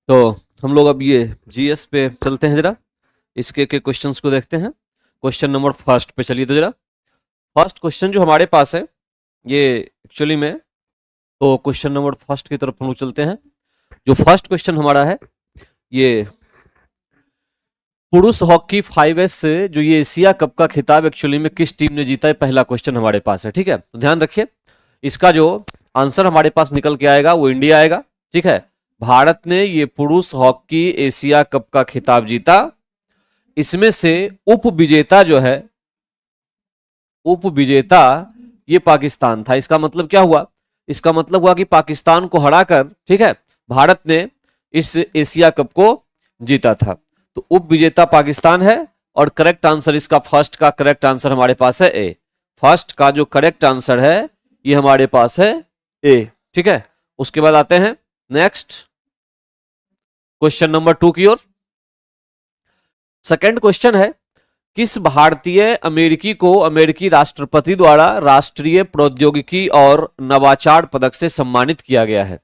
तो हम लोग अब ये जीएस पे चलते हैं, जरा इसके के क्वेश्चंस को देखते हैं। क्वेश्चन नंबर फर्स्ट पे चलिए। तो जरा फर्स्ट क्वेश्चन जो हमारे पास है ये एक्चुअली में, तो क्वेश्चन नंबर फर्स्ट की तरफ हम लोग चलते हैं। जो फर्स्ट क्वेश्चन हमारा है ये पुरुष हॉकी 5S से जो ये एशिया कप का खिताब एक्चुअली में किस टीम ने जीता है, पहला क्वेश्चन हमारे पास है। ठीक है, तो ध्यान रखिए, इसका जो आंसर हमारे पास निकल के आएगा वो इंडिया आएगा। ठीक है, भारत ने ये पुरुष हॉकी एशिया कप का खिताब जीता। इसमें से उप विजेता जो है, उप विजेता ये पाकिस्तान था। इसका मतलब क्या हुआ? इसका मतलब हुआ कि पाकिस्तान को हराकर, ठीक है, भारत ने इस एशिया कप को जीता था। तो उप विजेता पाकिस्तान है और करेक्ट आंसर इसका फर्स्ट का करेक्ट आंसर हमारे पास है ए। फर्स्ट का जो करेक्ट आंसर है ये हमारे पास है ए। ठीक है, उसके बाद आते हैं नेक्स्ट क्वेश्चन नंबर 2 की ओर। सेकंड क्वेश्चन है, किस भारतीय अमेरिकी को अमेरिकी राष्ट्रपति द्वारा राष्ट्रीय प्रौद्योगिकी और नवाचार पदक से सम्मानित किया गया है?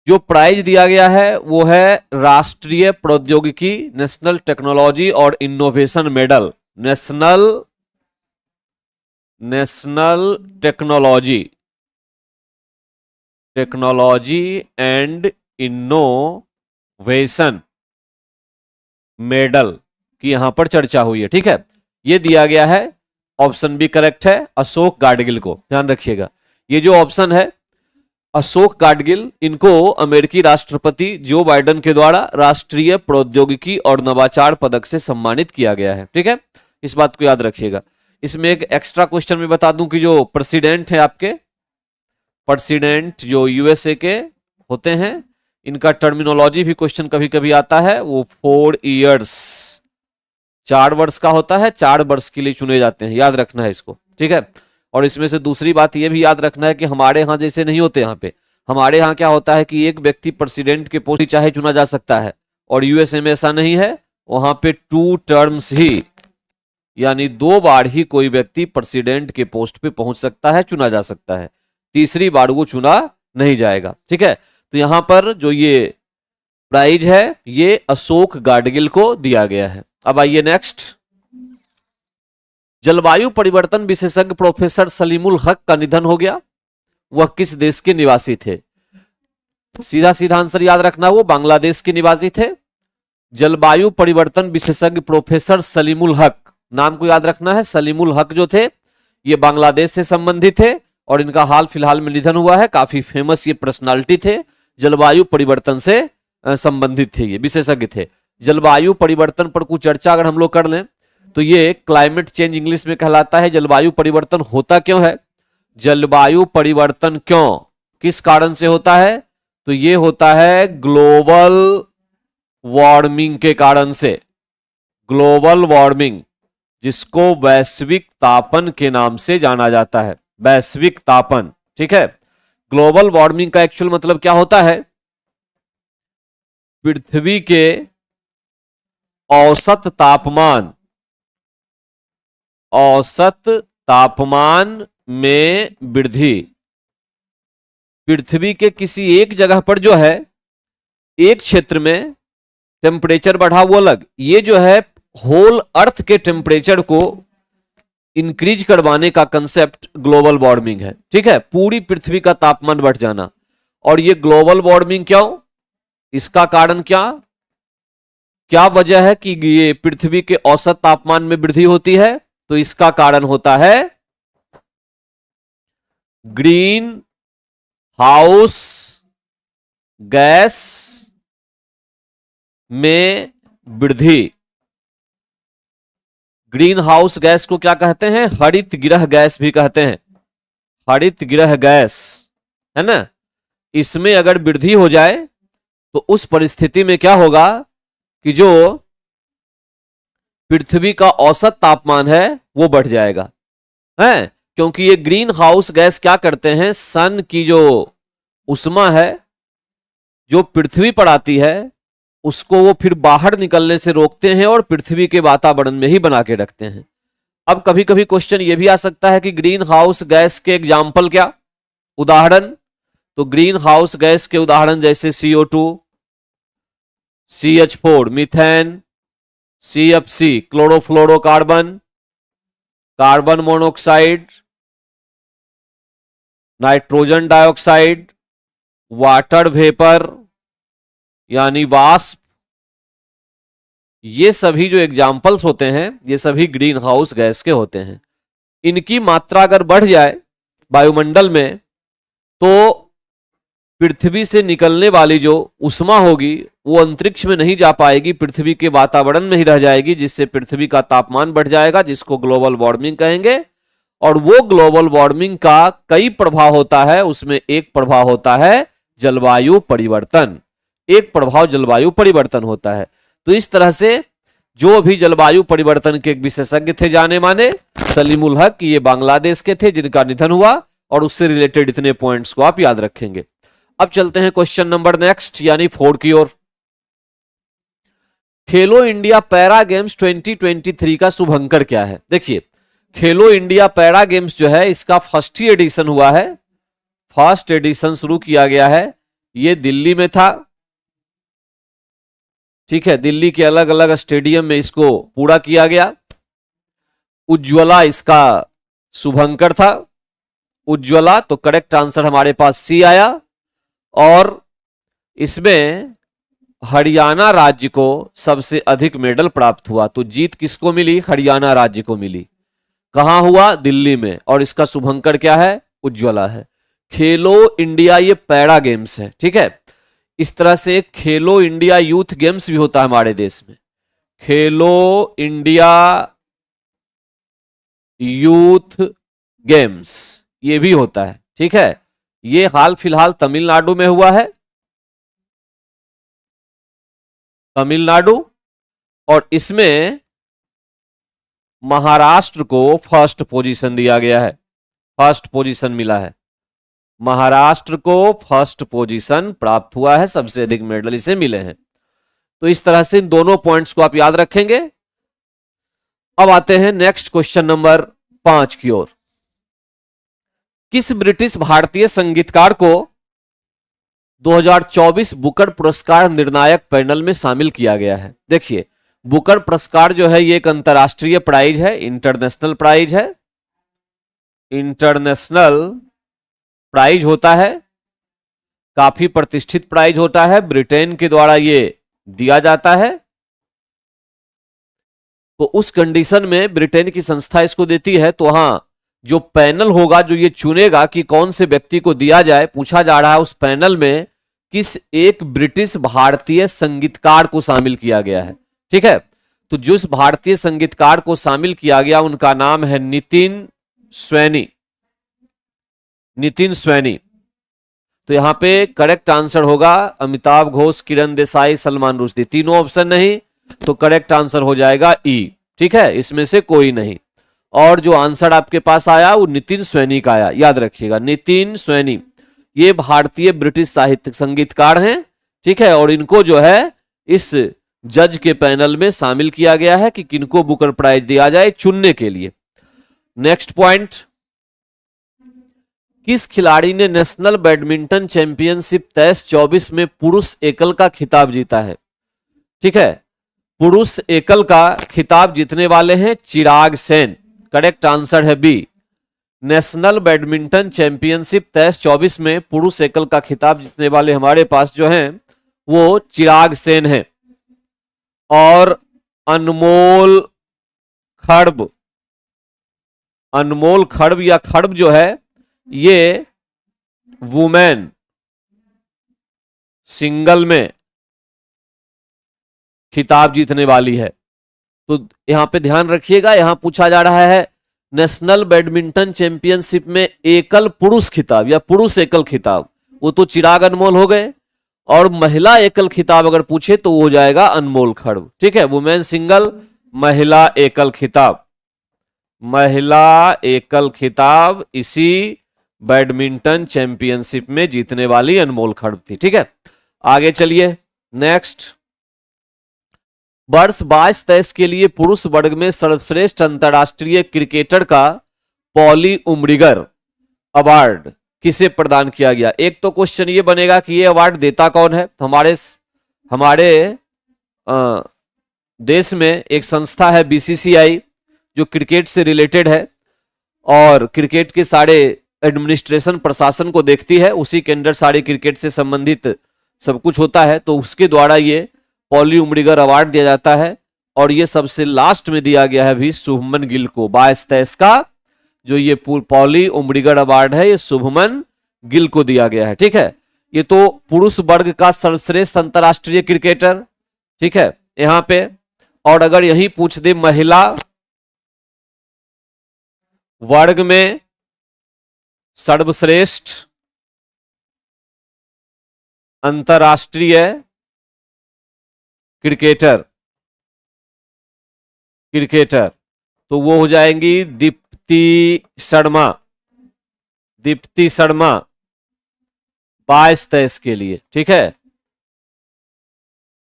जो प्राइज दिया गया है वो है राष्ट्रीय प्रौद्योगिकी, नेशनल टेक्नोलॉजी और innovation medal. National technology and innovation medal की यहां पर चर्चा हुई है। ठीक है, ये दिया गया है, ऑप्शन बी करेक्ट है, अशोक गाडगिल को। ध्यान रखिएगा, ये जो ऑप्शन है अशोक गाडगिल, इनको अमेरिकी राष्ट्रपति जो बाइडेन के द्वारा राष्ट्रीय प्रौद्योगिकी और नवाचार पदक से सम्मानित किया गया है। ठीक है, इस बात को याद रखिएगा। इसमें एक एक्स्ट्रा क्वेश्चन में बता दूं कि जो प्रेसिडेंट है आपके, प्रेसिडेंट जो यूएसए के होते हैं, इनका टर्मिनोलॉजी भी क्वेश्चन कभी कभी आता है। वो 4 इयर्स, 4 वर्ष का होता है, 4 वर्ष के लिए चुने जाते हैं, याद रखना है इसको। ठीक है, और इसमें से दूसरी बात यह भी याद रखना है कि हमारे यहां जैसे नहीं होते, यहाँ पे हमारे यहां क्या होता है कि एक व्यक्ति प्रेसिडेंट के पोस्ट चाहे चुना जा सकता है, और यूएसए में ऐसा नहीं है। वहां पे 2 टर्म्स ही, यानी 2 बार ही कोई व्यक्ति प्रेसिडेंट के पोस्ट पे पहुंच सकता है, चुना जा सकता है, तीसरी बार वो चुना नहीं जाएगा। ठीक है, तो यहां पर जो ये प्राइज है ये अशोक गाडगिल को दिया गया है। अब आइए नेक्स्ट, जलवायु परिवर्तन विशेषज्ञ प्रोफेसर सलीमुल हक का निधन हो गया, वह किस देश के निवासी थे? सीधा सीधा आंसर याद रखना, वो बांग्लादेश के निवासी थे। जलवायु परिवर्तन विशेषज्ञ प्रोफेसर सलीमुल हक, नाम को याद रखना है। सलीमुल हक जो थे ये बांग्लादेश से संबंधित थे और इनका हाल फिलहाल में निधन हुआ है। काफी फेमस ये पर्सनालिटी थे, जलवायु परिवर्तन से संबंधित थे, ये विशेषज्ञ थे। जलवायु परिवर्तन पर कुछ चर्चा अगर हम लोग कर लें तो ये क्लाइमेट चेंज इंग्लिश में कहलाता है। जलवायु परिवर्तन होता क्यों है? जलवायु परिवर्तन क्यों, किस कारण से होता है? तो ये होता है ग्लोबल वार्मिंग के कारण से। ग्लोबल वार्मिंग, जिसको वैश्विक तापन के नाम से जाना जाता है, वैश्विक तापन। ठीक है, ग्लोबल वार्मिंग का एक्चुअल मतलब क्या होता है? पृथ्वी के औसत तापमान में वृद्धि। पृथ्वी के किसी एक जगह पर जो है, एक क्षेत्र में टेम्परेचर बढ़ा वो अलग, ये जो है होल अर्थ के टेम्परेचर को इंक्रीज करवाने का कंसेप्ट ग्लोबल वार्मिंग है। ठीक है, पूरी पृथ्वी का तापमान बढ़ जाना। और ये ग्लोबल वार्मिंग क्यों, इसका कारण क्या वजह है कि ये पृथ्वी के औसत तापमान में वृद्धि होती है? तो इसका कारण होता है ग्रीन हाउस गैस में वृद्धि। ग्रीन हाउस गैस को क्या कहते हैं? हरित गृह गैस भी कहते हैं, हरित गृह गैस, है ना। इसमें अगर वृद्धि हो जाए तो उस परिस्थिति में क्या होगा कि जो पृथ्वी का औसत तापमान है वो बढ़ जाएगा, है। क्योंकि ये ग्रीन हाउस गैस क्या करते हैं, सन की जो उष्मा है जो पृथ्वी पर आती है उसको वो फिर बाहर निकलने से रोकते हैं और पृथ्वी के वातावरण में ही बना के रखते हैं। अब कभी कभी क्वेश्चन ये भी आ सकता है कि ग्रीन हाउस गैस के एग्जाम्पल क्या, उदाहरण, तो ग्रीन हाउस गैस के उदाहरण जैसे CO2, CH4 methane, CFC chlorofluorocarbon, carbon monoxide, nitrogen dioxide, water vapour यानी वाष्प, ये सभी जो एग्जाम्पल्स होते हैं ये सभी ग्रीन हाउस गैस के होते हैं। इनकी मात्रा अगर बढ़ जाए वायुमंडल में तो पृथ्वी से निकलने वाली जो उष्मा होगी वो अंतरिक्ष में नहीं जा पाएगी, पृथ्वी के वातावरण में ही रह जाएगी, जिससे पृथ्वी का तापमान बढ़ जाएगा, जिसको ग्लोबल वार्मिंग कहेंगे। और वो ग्लोबल वार्मिंग का कई प्रभाव होता है, उसमें एक प्रभाव होता है जलवायु परिवर्तन, एक प्रभाव जलवायु परिवर्तन होता है। तो इस तरह से जो भी जलवायु परिवर्तन के एक विशेषज्ञ थे जाने माने सलीमुल हक, ये बांग्लादेश के थे जिनका निधन हुआ, और उससे रिलेटेड इतने पॉइंट्स को आप याद रखेंगे। अब चलते हैं क्वेश्चन नंबर नेक्स्ट यानी 4 की ओर। खेलो इंडिया पैरा गेम्स 2023 का शुभंकर क्या है? देखिए, खेलो इंडिया पैरा गेम्स जो है इसका फर्स्ट ही एडिशन हुआ है, फर्स्ट एडिशन शुरू किया गया है, ये दिल्ली में था। ठीक है, दिल्ली के अलग अलग स्टेडियम में इसको पूरा किया गया। उज्ज्वला इसका शुभंकर था, उज्ज्वला, तो करेक्ट आंसर हमारे पास सी आया। और इसमें हरियाणा राज्य को सबसे अधिक मेडल प्राप्त हुआ, तो जीत किसको मिली? हरियाणा राज्य को मिली। कहां हुआ? दिल्ली में। और इसका शुभंकर क्या है? उज्ज्वला है। खेलो इंडिया ये पैरा गेम्स है, ठीक है। इस तरह से खेलो इंडिया यूथ गेम्स भी होता है हमारे देश में, खेलो इंडिया यूथ गेम्स ये भी होता है, ठीक है। ये हाल फिलहाल तमिलनाडु में हुआ है, तमिलनाडु, और इसमें महाराष्ट्र को फर्स्ट पोजीशन दिया गया है, फर्स्ट पोजीशन मिला है, महाराष्ट्र को फर्स्ट पोजीशन प्राप्त हुआ है, सबसे अधिक मेडल इसे मिले हैं। तो इस तरह से इन दोनों पॉइंट्स को आप याद रखेंगे। अब आते हैं नेक्स्ट क्वेश्चन नंबर 5 की ओर। किस ब्रिटिश भारतीय संगीतकार को 2024 बुकर पुरस्कार निर्णायक पैनल में शामिल किया गया है? देखिए, बुकर पुरस्कार जो है ये एक अंतरराष्ट्रीय प्राइज है, इंटरनेशनल प्राइज है, इंटरनेशनल प्राइज होता है, काफी प्रतिष्ठित प्राइज होता है, ब्रिटेन के द्वारा ये दिया जाता है। तो उस कंडीशन में ब्रिटेन की संस्था इसको देती है, तो हां जो पैनल होगा जो ये चुनेगा कि कौन से व्यक्ति को दिया जाए, पूछा जा रहा है उस पैनल में किस एक ब्रिटिश भारतीय संगीतकार को शामिल किया गया है, ठीक है। तो जिस भारतीय संगीतकार को शामिल किया गया उनका नाम है नितिन स्वैनी, नितिन स्वैनी। तो यहां पे करेक्ट आंसर होगा अमिताभ घोष, किरण देसाई, सलमान रुश्दी, तीनों ऑप्शन नहीं, तो करेक्ट आंसर हो जाएगा ई, ठीक है, इसमें से कोई नहीं। और जो आंसर आपके पास आया वो नितिन स्वैनी का आया, याद रखिएगा, नितिन स्वैनी ये भारतीय ब्रिटिश साहित्य संगीतकार हैं, ठीक है। और इनको जो है इस जज के पैनल में शामिल किया गया है कि किनको बुकर प्राइज दिया जाए चुनने के लिए। नेक्स्ट पॉइंट, किस खिलाड़ी ने नेशनल बैडमिंटन चैंपियनशिप 23-24 में पुरुष एकल का खिताब जीता है? ठीक है, पुरुष एकल का खिताब जीतने वाले हैं चिराग सेन, करेक्ट आंसर है बी। नेशनल बैडमिंटन चैंपियनशिप 23-24 में पुरुष एकल का खिताब जीतने वाले हमारे पास जो हैं वो चिराग सेन हैं। और अनमोल खड़ब, अनमोल खड़ब या खड़ब जो है ये वुमेन सिंगल में खिताब जीतने वाली है। तो यहां पे ध्यान रखिएगा, यहां पूछा जा रहा है नेशनल बैडमिंटन चैंपियनशिप में एकल पुरुष खिताब या पुरुष एकल खिताब, वो तो चिराग अनमोल हो गए। और महिला एकल खिताब अगर पूछे तो वो हो जाएगा अनमोल खड़ब, ठीक है। वुमेन सिंगल, महिला एकल खिताब, महिला एकल खिताब इसी बैडमिंटन चैंपियनशिप में जीतने वाली अनमोल खड़ब थी, ठीक है। आगे चलिए नेक्स्ट, वर्ष 22-23 के लिए पुरुष वर्ग में सर्वश्रेष्ठ अंतरराष्ट्रीय क्रिकेटर का पॉली उमरिगर अवार्ड किसे प्रदान किया गया। एक तो क्वेश्चन ये बनेगा कि ये अवार्ड देता कौन है। हमारे देश में एक संस्था है बीसीसीआई, जो क्रिकेट से रिलेटेड है और क्रिकेट के सारे एडमिनिस्ट्रेशन प्रशासन को देखती है, उसी के अंडर सारे क्रिकेट से संबंधित सब कुछ होता है। तो उसके द्वारा ये पॉली उमरिगर अवार्ड दिया जाता है और ये सबसे लास्ट में दिया गया है अभी शुभमन गिल को। 22-23 का जो ये पॉली उमरिगर अवार्ड है ये शुभमन गिल को दिया गया है। ठीक है, ये तो पुरुष वर्ग का सर्वश्रेष्ठ अंतरराष्ट्रीय क्रिकेटर, ठीक है यहां पे। और अगर यही पूछ दे महिला वर्ग में सर्वश्रेष्ठ अंतरराष्ट्रीय क्रिकेटर तो वो हो जाएंगी दीप्ति शर्मा। 22-23 के लिए, ठीक है।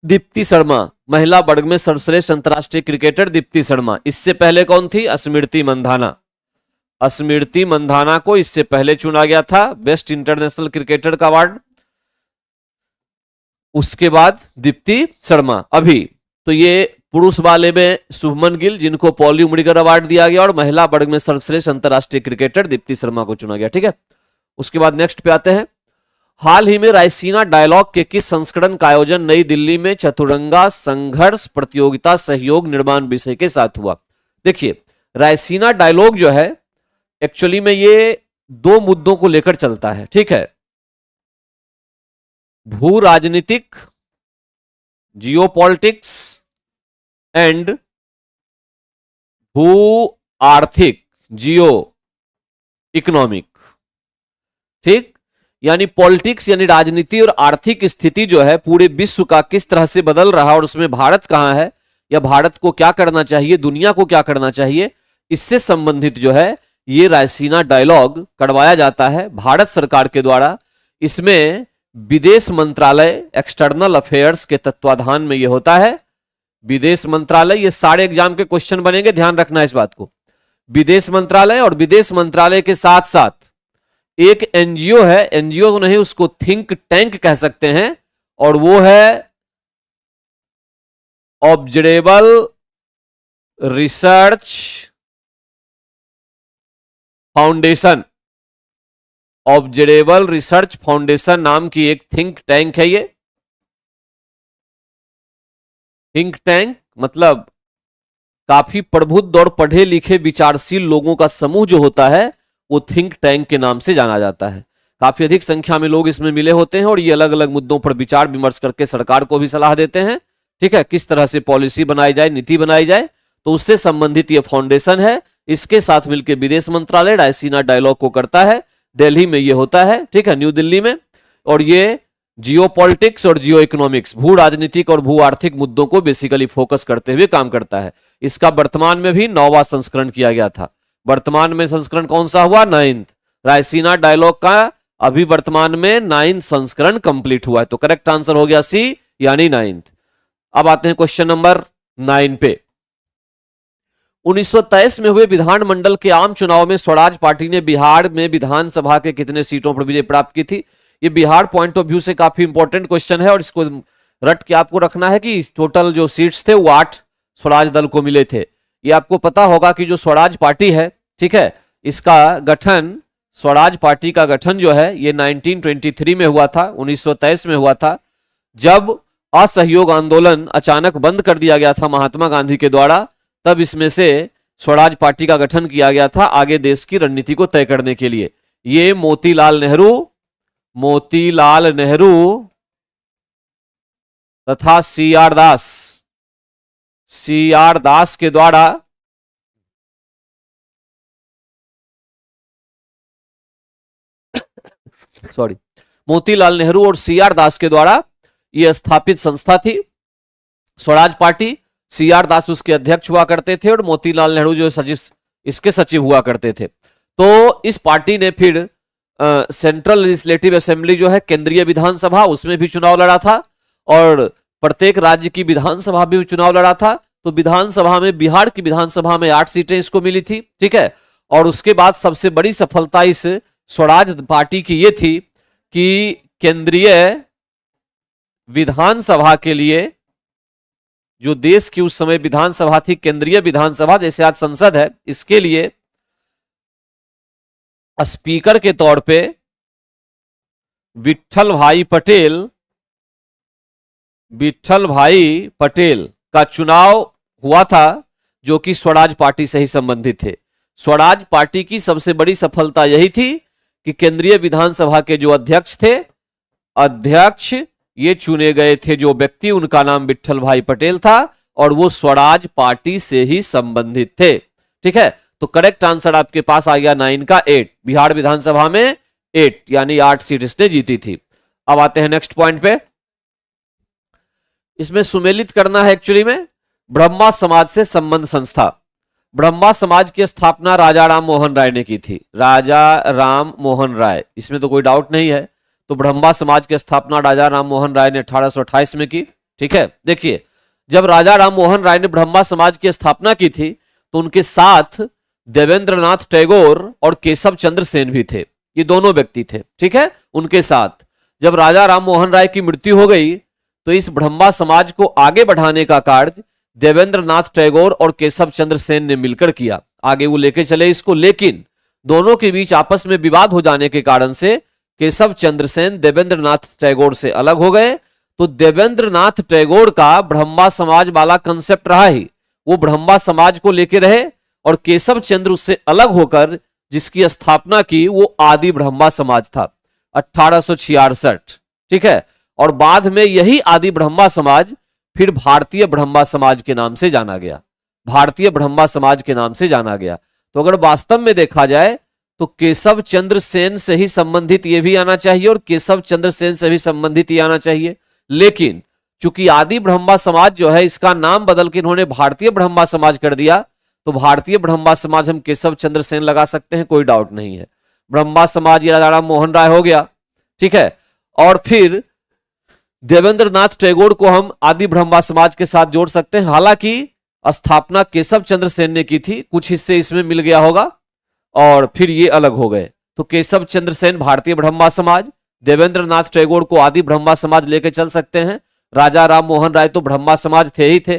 दीप्ति शर्मा महिला वर्ग में सर्वश्रेष्ठ अंतरराष्ट्रीय क्रिकेटर दीप्ति शर्मा। इससे पहले कौन थी? स्मृति मंधाना। स्मृति मंधाना को इससे पहले चुना गया था बेस्ट इंटरनेशनल क्रिकेटर का अवार्ड, उसके बाद दीप्ति शर्मा। अभी तो ये पुरुष वाले में शुभमन गिल जिनको पॉली उमरिगर अवार्ड दिया गया और महिला वर्ग में सर्वश्रेष्ठ अंतरराष्ट्रीय क्रिकेटर दीप्ति शर्मा को चुना गया, ठीक है। उसके बाद नेक्स्ट पे आते हैं। हाल ही में रायसीना डायलॉग के किस संस्करण का आयोजन नई दिल्ली में चतुरंगा संघर्ष प्रतियोगिता सहयोग निर्माण विषय के साथ हुआ? देखिए रायसीना डायलॉग जो है एक्चुअली में ये दो मुद्दों को लेकर चलता है, ठीक है। भू राजनीतिक जियोपॉलिटिक्स एंड भू आर्थिक जियो इकोनॉमिक, ठीक। यानी पॉलिटिक्स यानी राजनीति और आर्थिक स्थिति जो है पूरे विश्व का किस तरह से बदल रहा है और उसमें भारत कहां है या भारत को क्या करना चाहिए, दुनिया को क्या करना चाहिए, इससे संबंधित जो है ये रायसीना डायलॉग करवाया जाता है भारत सरकार के द्वारा। इसमें विदेश मंत्रालय एक्सटर्नल अफेयर्स के तत्वाधान में ये होता है। विदेश मंत्रालय, ये सारे एग्जाम के क्वेश्चन बनेंगे, ध्यान रखना इस बात को। विदेश मंत्रालय और विदेश मंत्रालय के साथ साथ एक एनजीओ है, एनजीओ नहीं उसको थिंक टैंक कह सकते हैं, और वो है observable research foundation. Observable research foundation नाम की एक थिंक टैंक है ये। थिंक टैंक मतलब काफी प्रबुद्ध और पढ़े लिखे विचारशील लोगों का समूह जो होता है वो थिंक टैंक के नाम से जाना जाता है। काफी अधिक संख्या में लोग इसमें मिले होते हैं और ये अलग अलग मुद्दों पर विचार विमर्श करके सरकार को भी सलाह देते हैं, ठीक है, किस तरह से पॉलिसी बनाई जाए, नीति बनाई जाए। तो उससे संबंधित ये फाउंडेशन है। इसके साथ मिलकर विदेश मंत्रालय रायसीना डायलॉग को करता है। दिल्ली में ये होता है, ठीक है, न्यू दिल्ली में। और ये जियो पॉलिटिक्स और जियो इकोनॉमिक्स भू राजनीतिक और भू आर्थिक मुद्दों को बेसिकली फोकस करते हुए काम करता है। इसका वर्तमान में भी 9वां संस्करण किया गया था। वर्तमान में संस्करण कौन सा हुआ? 9th। रायसीना डायलॉग का अभी वर्तमान में 9th संस्करण कंप्लीट हुआ है। तो करेक्ट आंसर हो गया सी यानी 9th। अब आते हैं क्वेश्चन नंबर 9 पे। 1923 में हुए विधानमंडल के आम चुनाव में स्वराज पार्टी ने बिहार में विधानसभा के कितने सीटों पर विजय प्राप्त की थी? ये बिहार पॉइंट ऑफ व्यू से काफी इंपॉर्टेंट क्वेश्चन है और इसको रट के आपको रखना है कि टोटल जो सीट्स थे वो 8 स्वराज दल को मिले थे। ये आपको पता होगा कि जो स्वराज पार्टी है, ठीक है, इसका गठन, स्वराज पार्टी का गठन जो है ये 1923 में हुआ था, 1923 में हुआ था, जब असहयोग आंदोलन अचानक बंद कर दिया गया था महात्मा गांधी के द्वारा। तब इसमें से स्वराज पार्टी का गठन किया गया था आगे देश की रणनीति को तय करने के लिए। ये मोतीलाल नेहरू तथा सी आर दास के द्वारा मोतीलाल नेहरू और सी आर दास के द्वारा यह स्थापित संस्था थी स्वराज पार्टी। सी आर दास उसके अध्यक्ष हुआ करते थे और मोतीलाल नेहरू जो इसके सचिव हुआ करते थे। तो इस पार्टी ने फिर सेंट्रल लेजिस्लेटिव असेंबली जो है केंद्रीय विधानसभा, उसमें भी चुनाव लड़ा था और प्रत्येक राज्य की विधानसभा भी चुनाव लड़ा था। तो विधानसभा में, बिहार की विधानसभा में 8 सीटें इसको मिली थी, ठीक है। और उसके बाद सबसे बड़ी सफलता इस स्वराज पार्टी की ये थी कि केंद्रीय विधानसभा के लिए, जो देश की उस समय विधानसभा थी, केंद्रीय विधानसभा जैसे आज संसद है, इसके लिए स्पीकर के तौर पे विट्ठल भाई पटेल का चुनाव हुआ था, जो कि स्वराज पार्टी से ही संबंधित थे। स्वराज पार्टी की सबसे बड़ी सफलता यही थी कि केंद्रीय विधानसभा के जो अध्यक्ष थे, अध्यक्ष ये चुने गए थे जो व्यक्ति, उनका नाम विट्ठल भाई पटेल था और वो स्वराज पार्टी से ही संबंधित थे। ठीक है, तो करेक्ट आंसर आपके पास आ गया 9 का 8। बिहार विधानसभा में 8 यानी 8 सीट इसने जीती थी। अब आते हैं नेक्स्ट पॉइंट पे। इसमें सुमेलित करना है एक्चुअली में ब्रह्मा समाज से संबंध संस्था। ब्रह्मा समाज की स्थापना राजा राम मोहन राय ने की थी। राजा राम मोहन राय, इसमें तो कोई डाउट नहीं है। तो ब्रह्मा समाज की स्थापना राजा राम मोहन राय ने 1828 में की। ठीक है, देखिए जब राजा राम मोहन राय ने ब्रह्मा समाज की स्थापना की थी तो उनके साथ देवेंद्रनाथ टैगोर और केशव चंद्र सेन भी थे। ये दोनों व्यक्ति थे। ठीक है, उनके साथ जब राजा राम मोहन राय की मृत्यु हो गई तो इस ब्रह्मा समाज को आगे बढ़ाने का कार्य देवेंद्रनाथ टैगोर और केशव चंद्र सेन ने मिलकर किया। आगे वो लेके चले इसको, लेकिन दोनों के बीच आपस में विवाद हो जाने के कारण से केशव चंद्र सेन देवेंद्रनाथ टैगोर से अलग हो गए। तो देवेंद्रनाथ टैगोर का ब्रह्मा समाज वाला कंसेप्ट रहा ही, वो ब्रह्मा समाज को लेके रहे और केशव चंद्र उससे अलग होकर जिसकी स्थापना की वो आदि ब्रह्मा समाज था 1866। ठीक है, और बाद में यही आदि ब्रह्मा समाज फिर भारतीय ब्रह्मा समाज के नाम से जाना गया। भारतीय ब्रह्मा समाज के नाम से जाना गया। तो अगर वास्तव में देखा जाए तो केशव चंद्र सेन से ही संबंधित ये भी आना चाहिए और केशव चंद्र सेन से भी संबंधित ये आना चाहिए, लेकिन चूंकि आदि ब्रह्मा समाज जो है इसका नाम बदल के इन्होंने भारतीय ब्रह्मा समाज कर दिया, तो भारतीय ब्रह्मा समाज हम केशव चंद्र सेन लगा सकते हैं, कोई डाउट नहीं है। ब्रह्मा समाज ये राजा राम मोहन राय हो गया। ठीक है, और फिर देवेंद्रनाथ टैगोर को हम आदि ब्रह्मा समाज के साथ जोड़ सकते हैं। हालांकि स्थापना केशव चंद्र सेन ने की थी, कुछ हिस्से इसमें मिल गया होगा और फिर ये अलग हो गए। तो केशव चंद्र सेन भारतीय ब्रह्मा समाज, देवेंद्रनाथ टैगोर को आदि ब्रह्मा समाज लेके चल सकते हैं। राजा राम मोहन राय तो ब्रह्मा समाज थे ही थे।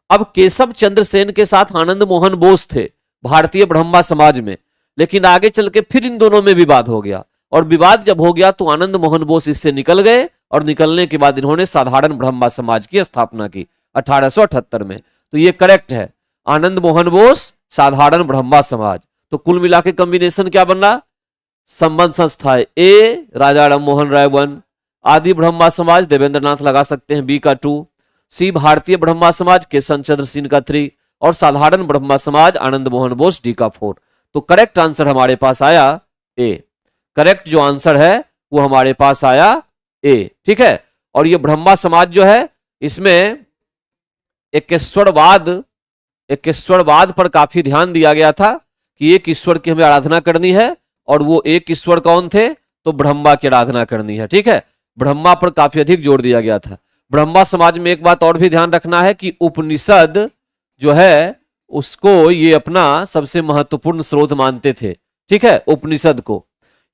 अब केशव चंद्र सेन के साथ आनंद मोहन बोस थे भारतीय ब्रह्मा समाज में, लेकिन आगे चल के फिर इन दोनों में विवाद हो गया और विवाद जब हो गया तो आनंद मोहन बोस इससे निकल गए और निकलने के बाद इन्होंने साधारण ब्रह्मा समाज की स्थापना की 1878 में। तो ये करेक्ट है, आनंद मोहन बोस साधारण ब्रह्मा समाज। तो कुल मिला के कॉम्बिनेशन क्या बन रहा? संबंध संस्था है ए राजा राम मोहन राय 1, आदि ब्रह्मा समाज देवेंद्रनाथ लगा सकते हैं बी का 2, सी भारतीय ब्रह्मा समाज केशव चंद्र सेन का 3 और साधारण ब्रह्मा समाज आनंद मोहन बोस डी का 4। तो करेक्ट आंसर हमारे पास आया ए। करेक्ट जो आंसर है वो हमारे पास आया ए। ठीक है, और ये ब्रह्मा समाज जो है इसमें एकेश्वरवाद पर काफी ध्यान दिया गया था कि एक ईश्वर की हमें आराधना करनी है और वो एक ईश्वर कौन थे? तो ब्रह्मा की आराधना करनी है। ठीक है, ब्रह्मा पर काफी अधिक जोर दिया गया था। ब्रह्मा समाज में एक बात और भी ध्यान रखना है कि उपनिषद जो है उसको ये अपना सबसे महत्वपूर्ण स्रोत मानते थे। ठीक है, उपनिषद को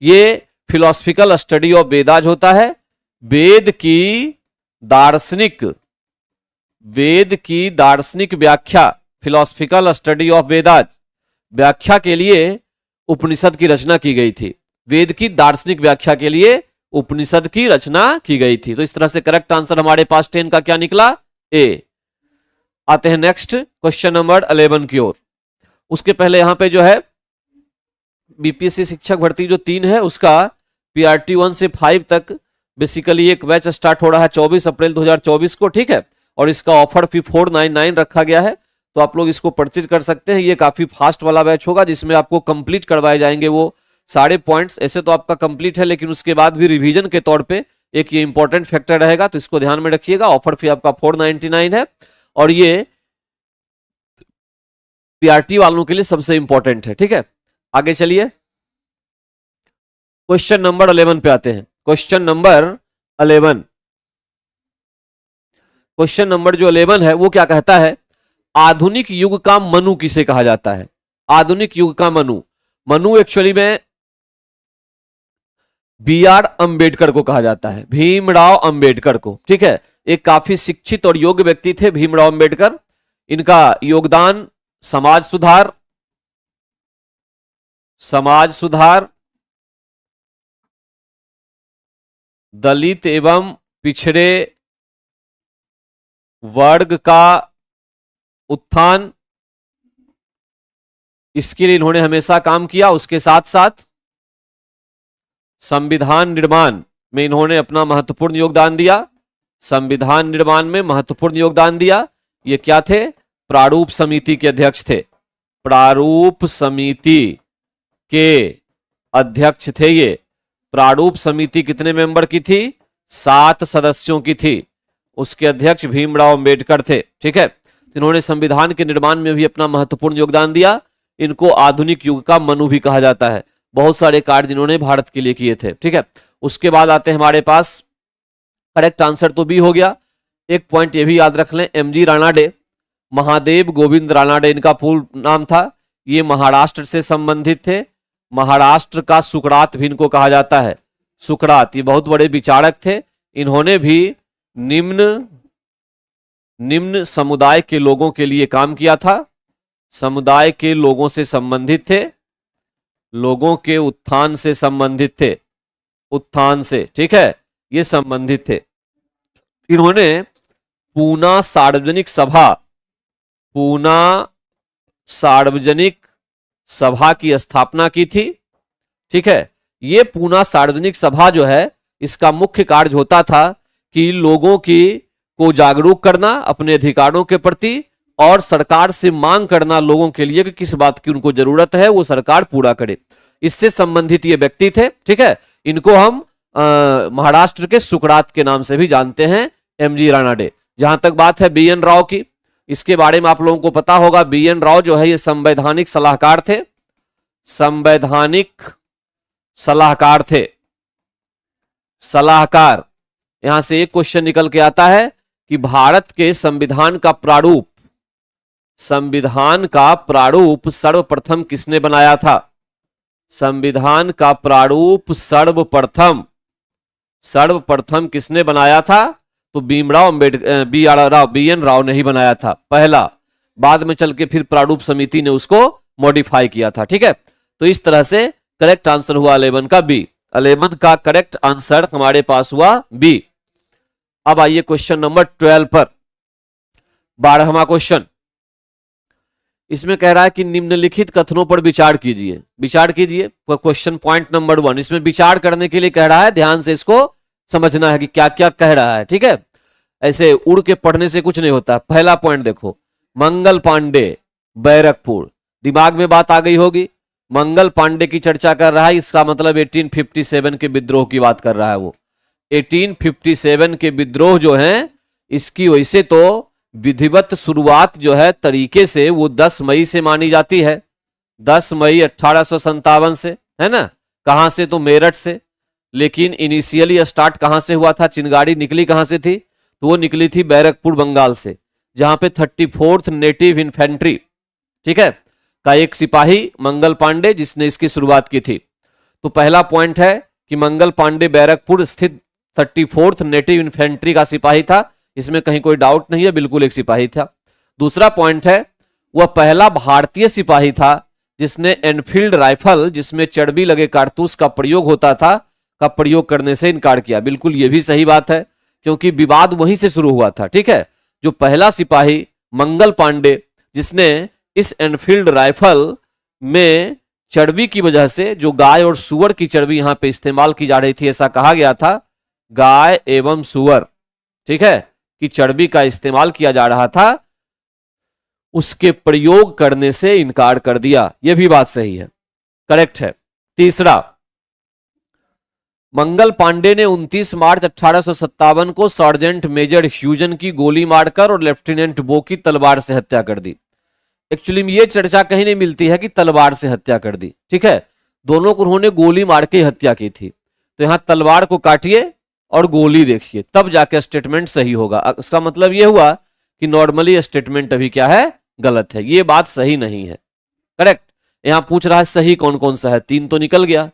ये फिलोसफिकल स्टडी ऑफ वेदाज होता है। वेद की दार्शनिक व्याख्या, फिलोसफिकल स्टडी ऑफ वेदाज व्याख्या के लिए उपनिषद की रचना की गई थी। वेद की दार्शनिक व्याख्या के लिए उपनिषद की रचना की गई थी। तो इस तरह से करेक्ट आंसर हमारे पास 10 का क्या निकला? ए। आते हैं नेक्स्ट क्वेश्चन नंबर 11 की ओर। उसके पहले यहां पे जो है बीपीएससी शिक्षक भर्ती जो 3 है उसका पीआरटी 1 से 5 तक बेसिकली एक बैच स्टार्ट हो रहा है 24 अप्रैल 2024 को। ठीक है, और इसका ऑफर फी 499 रखा गया है, तो आप लोग इसको परचेज कर सकते हैं। ये काफी फास्ट वाला बैच होगा जिसमें आपको कंप्लीट करवाए जाएंगे वो सारे पॉइंट्स। ऐसे तो आपका कंप्लीट है लेकिन उसके बाद भी रिवीजन के तौर पे एक ये इंपॉर्टेंट फैक्टर रहेगा, तो इसको ध्यान में रखिएगा। ऑफर फी आपका 499 है और ये पीआरटी वालों के लिए सबसे इंपॉर्टेंट है। ठीक है, आगे चलिए क्वेश्चन नंबर 11 पे आते हैं। क्वेश्चन नंबर 11, क्वेश्चन नंबर जो 11 है वो क्या कहता है? आधुनिक युग का मनु किसे कहा जाता है? आधुनिक युग का मनु। मनु एक्चुअली में B.R. अंबेडकर को कहा जाता है, भीमराव अंबेडकर को। ठीक है, एक काफी शिक्षित और योग्य व्यक्ति थे भीमराव अंबेडकर। इनका योगदान समाज सुधार, दलित एवं पिछड़े वर्ग का उत्थान, इसके लिए इन्होंने हमेशा काम किया। उसके साथ साथ संविधान निर्माण में इन्होंने अपना महत्वपूर्ण योगदान दिया। संविधान निर्माण में महत्वपूर्ण योगदान दिया। ये क्या थे? प्रारूप समिति के अध्यक्ष थे। प्रारूप समिति के अध्यक्ष थे ये। प्रारूप समिति कितने मेंबर की थी? 7 सदस्यों की थी। उसके अध्यक्ष भीमराव अंबेडकर थे। ठीक है, इन्होंने संविधान के निर्माण में भी अपना महत्वपूर्ण योगदान दिया। इनको आधुनिक युग का मनु भी कहा जाता है। बहुत सारे कार्य जिन्होंने भारत के लिए किए थे। ठीक है, उसके बाद आते हैं हमारे पास, करेक्ट आंसर तो बी हो गया। एक पॉइंट ये भी याद रख लें, एमजी रानाडे, महादेव गोविंद रानाडे इनका पूर्ण नाम था। ये महाराष्ट्र से संबंधित थे। महाराष्ट्र का सुकरात भी इनको कहा जाता है। सुकरात, ये बहुत बड़े विचारक थे। इन्होंने भी निम्न समुदाय के लोगों के लिए काम किया था। समुदाय के लोगों से संबंधित थे, लोगों के उत्थान से संबंधित थे, उत्थान से, ठीक है, ये संबंधित थे। इन्होंने पूना सार्वजनिक सभा की स्थापना की थी। ठीक है, ये पूना सार्वजनिक सभा जो है, इसका मुख्य कार्य होता था कि लोगों को जागरूक करना अपने अधिकारों के प्रति, और सरकार से मांग करना लोगों के लिए कि किस बात की उनको जरूरत है वो सरकार पूरा करे। इससे संबंधित ये व्यक्ति थे। ठीक है, इनको हम महाराष्ट्र के सुकरात के नाम से भी जानते हैं, एमजी रानाडे। जहां तक बात है बी एन राव की, इसके बारे में आप लोगों को पता होगा। बी एन राव जो है ये संवैधानिक सलाहकार थे। संवैधानिक सलाहकार थे। सलाहकार, यहां से एक क्वेश्चन निकल के आता है कि भारत के संविधान का प्रारूप सर्वप्रथम किसने बनाया था? संविधान का प्रारूप सर्वप्रथम किसने बनाया था? तो बी एन राव ने ही बनाया था पहला। बाद में चल के फिर प्रारूप समिति ने उसको मॉडिफाई किया था। ठीक है, तो इस तरह से करेक्ट आंसर हुआ 11 का बी। 11 का करेक्ट आंसर हमारे पास हुआ बी। अब आइए क्वेश्चन नंबर 12 पर, 12वां क्वेश्चन। इसमें कह रहा है कि निम्नलिखित कथनों पर विचार कीजिए। विचार कीजिए, क्वेश्चन पॉइंट नंबर 1। इसमें विचार करने के लिए कह रहा है, ध्यान से इसको समझना है कि क्या क्या कह रहा है। ठीक है, ऐसे उड़ के पढ़ने से कुछ नहीं होता। पहला पॉइंट देखो, मंगल पांडे, बैरकपुर, दिमाग में बात आ गई होगी। मंगल पांडे की चर्चा कर रहा है, इसका मतलब 1857 के विद्रोह की बात कर रहा है वो। 1857 के विद्रोह जो है, इसकी वजह से तो विधिवत शुरुआत जो है तरीके से वो 10 मई से मानी जाती है। 10 मई 1857 से, है ना। कहां से? तो मेरठ से। लेकिन इनिशियली स्टार्ट कहां से हुआ था? चिंगारी निकली कहां से थी? तो वो निकली थी बैरकपुर बंगाल से, जहां पे 34th नेटिव इन्फेंट्री, ठीक है, का एक सिपाही मंगल पांडे, जिसने इसकी शुरुआत की थी। तो पहला पॉइंट है कि मंगल पांडे बैरकपुर स्थित 34th नेटिव इन्फेंट्री का सिपाही था। इसमें कहीं कोई डाउट नहीं है, बिल्कुल एक सिपाही था। दूसरा पॉइंट है, वह पहला भारतीय सिपाही था जिसने एनफील्ड राइफल, जिसमें चर्बी लगे कारतूस का प्रयोग होता था, का प्रयोग करने से इनकार किया। बिल्कुल ये भी सही बात है, क्योंकि विवाद वहीं से शुरू हुआ था। ठीक है, जो पहला सिपाही मंगल पांडे, जिसने इस एनफील्ड राइफल में चर्बी की वजह से, जो गाय और सुअर की चर्बी यहां पे इस्तेमाल की जा रही थी, ऐसा कहा गया था, गाय एवं सुअर, ठीक है, की चर्बी का इस्तेमाल किया जा रहा था, उसके प्रयोग करने से इनकार कर दिया। यह भी बात सही है, करेक्ट है। तीसरा, मंगल पांडे ने 29 मार्च 1857 को सार्जेंट मेजर ह्यूजन की गोली मारकर और लेफ्टिनेंट बो की तलवार से हत्या कर दी। एक्चुअली में यह चर्चा कहीं नहीं मिलती है कि तलवार से हत्या कर दी, ठीक है, दोनों को उन्होंने गोली मार के हत्या की थी। तो यहां तलवार को काटिए और गोली देखिए, तब जाके स्टेटमेंट सही होगा। इसका मतलब यह हुआ कि नॉर्मली स्टेटमेंट अभी क्या है? गलत है, ये बात सही नहीं है। करेक्ट, यहां पूछ रहा है सही कौन कौन सा है, 3 तो निकल गया,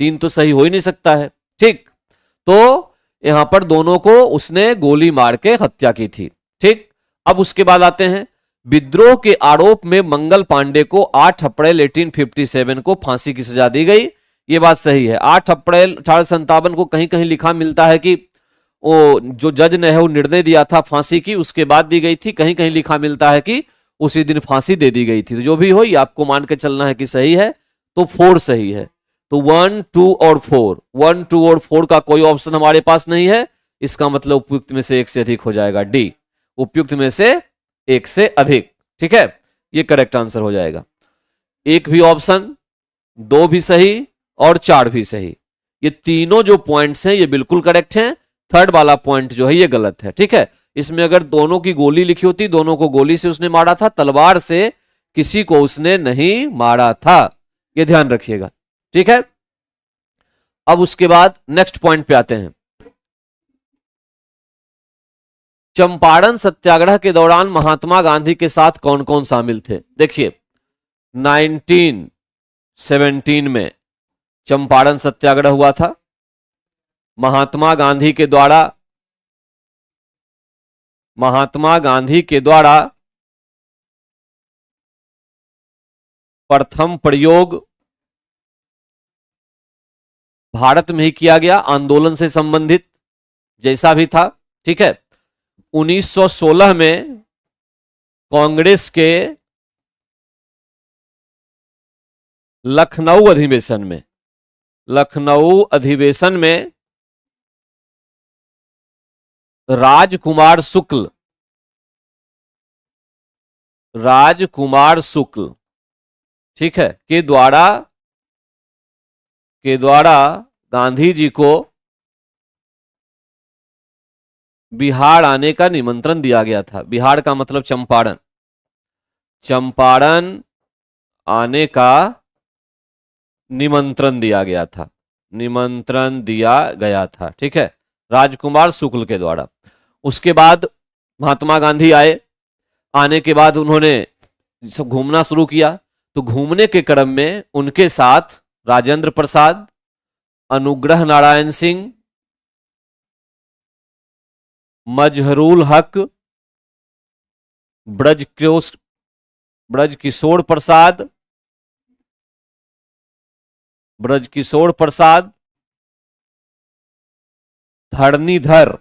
3 तो सही हो ही नहीं सकता है। ठीक, तो यहां पर दोनों को उसने गोली मार के हत्या की थी। ठीक, अब उसके बाद आते हैं, विद्रोह के आरोप में मंगल पांडे को 8 अप्रैल 1857 को फांसी की सजा दी गई। यह बात सही है। 8 अप्रैल 1857 को कहीं कहीं लिखा मिलता है कि वो जो जज ने है वो निर्णय दिया था फांसी की, उसके बाद दी गई थी। कहीं कहीं लिखा मिलता है कि उसी दिन फांसी दे दी गई थी। तो जो भी हो, ये आपको मान के चलना है कि सही है, तो 4 सही है। तो 1, 2 और 4, 1, 2 और 4 का कोई ऑप्शन हमारे पास नहीं है। इसका मतलब उपयुक्त में से एक से अधिक हो जाएगा, डी, उपयुक्त में से एक से अधिक। ठीक है, ये करेक्ट आंसर हो जाएगा। एक भी ऑप्शन, 2 भी सही और 4 भी सही। ये तीनों जो पॉइंट्स हैं ये बिल्कुल करेक्ट हैं। थर्ड वाला पॉइंट जो है ये गलत है। ठीक है, इसमें अगर दोनों की गोली लिखी होती, दोनों को गोली से उसने मारा था, तलवार से किसी को उसने नहीं मारा था, ये ध्यान रखिएगा। ठीक है, अब उसके बाद नेक्स्ट पॉइंट पे आते हैं। चंपारण सत्याग्रह के दौरान महात्मा गांधी के साथ कौन कौन शामिल थे? देखिए, 1917 में चंपारण सत्याग्रह हुआ था। महात्मा गांधी के द्वारा प्रथम प्रयोग भारत में ही किया गया, आंदोलन से संबंधित जैसा भी था। ठीक है, 1916 में कांग्रेस के लखनऊ अधिवेशन में राजकुमार शुक्ल, ठीक है, के द्वारा गांधी जी को बिहार आने का निमंत्रण दिया गया था। बिहार का मतलब चंपारण आने का निमंत्रण दिया गया था। ठीक है, राजकुमार शुक्ल के द्वारा। उसके बाद महात्मा गांधी आने के बाद उन्होंने सब घूमना शुरू किया। तो घूमने के क्रम में उनके साथ राजेंद्र प्रसाद, अनुग्रह नारायण सिंह, मजहरूल हक, ब्रजकिशोर प्रसाद, धरणीधर,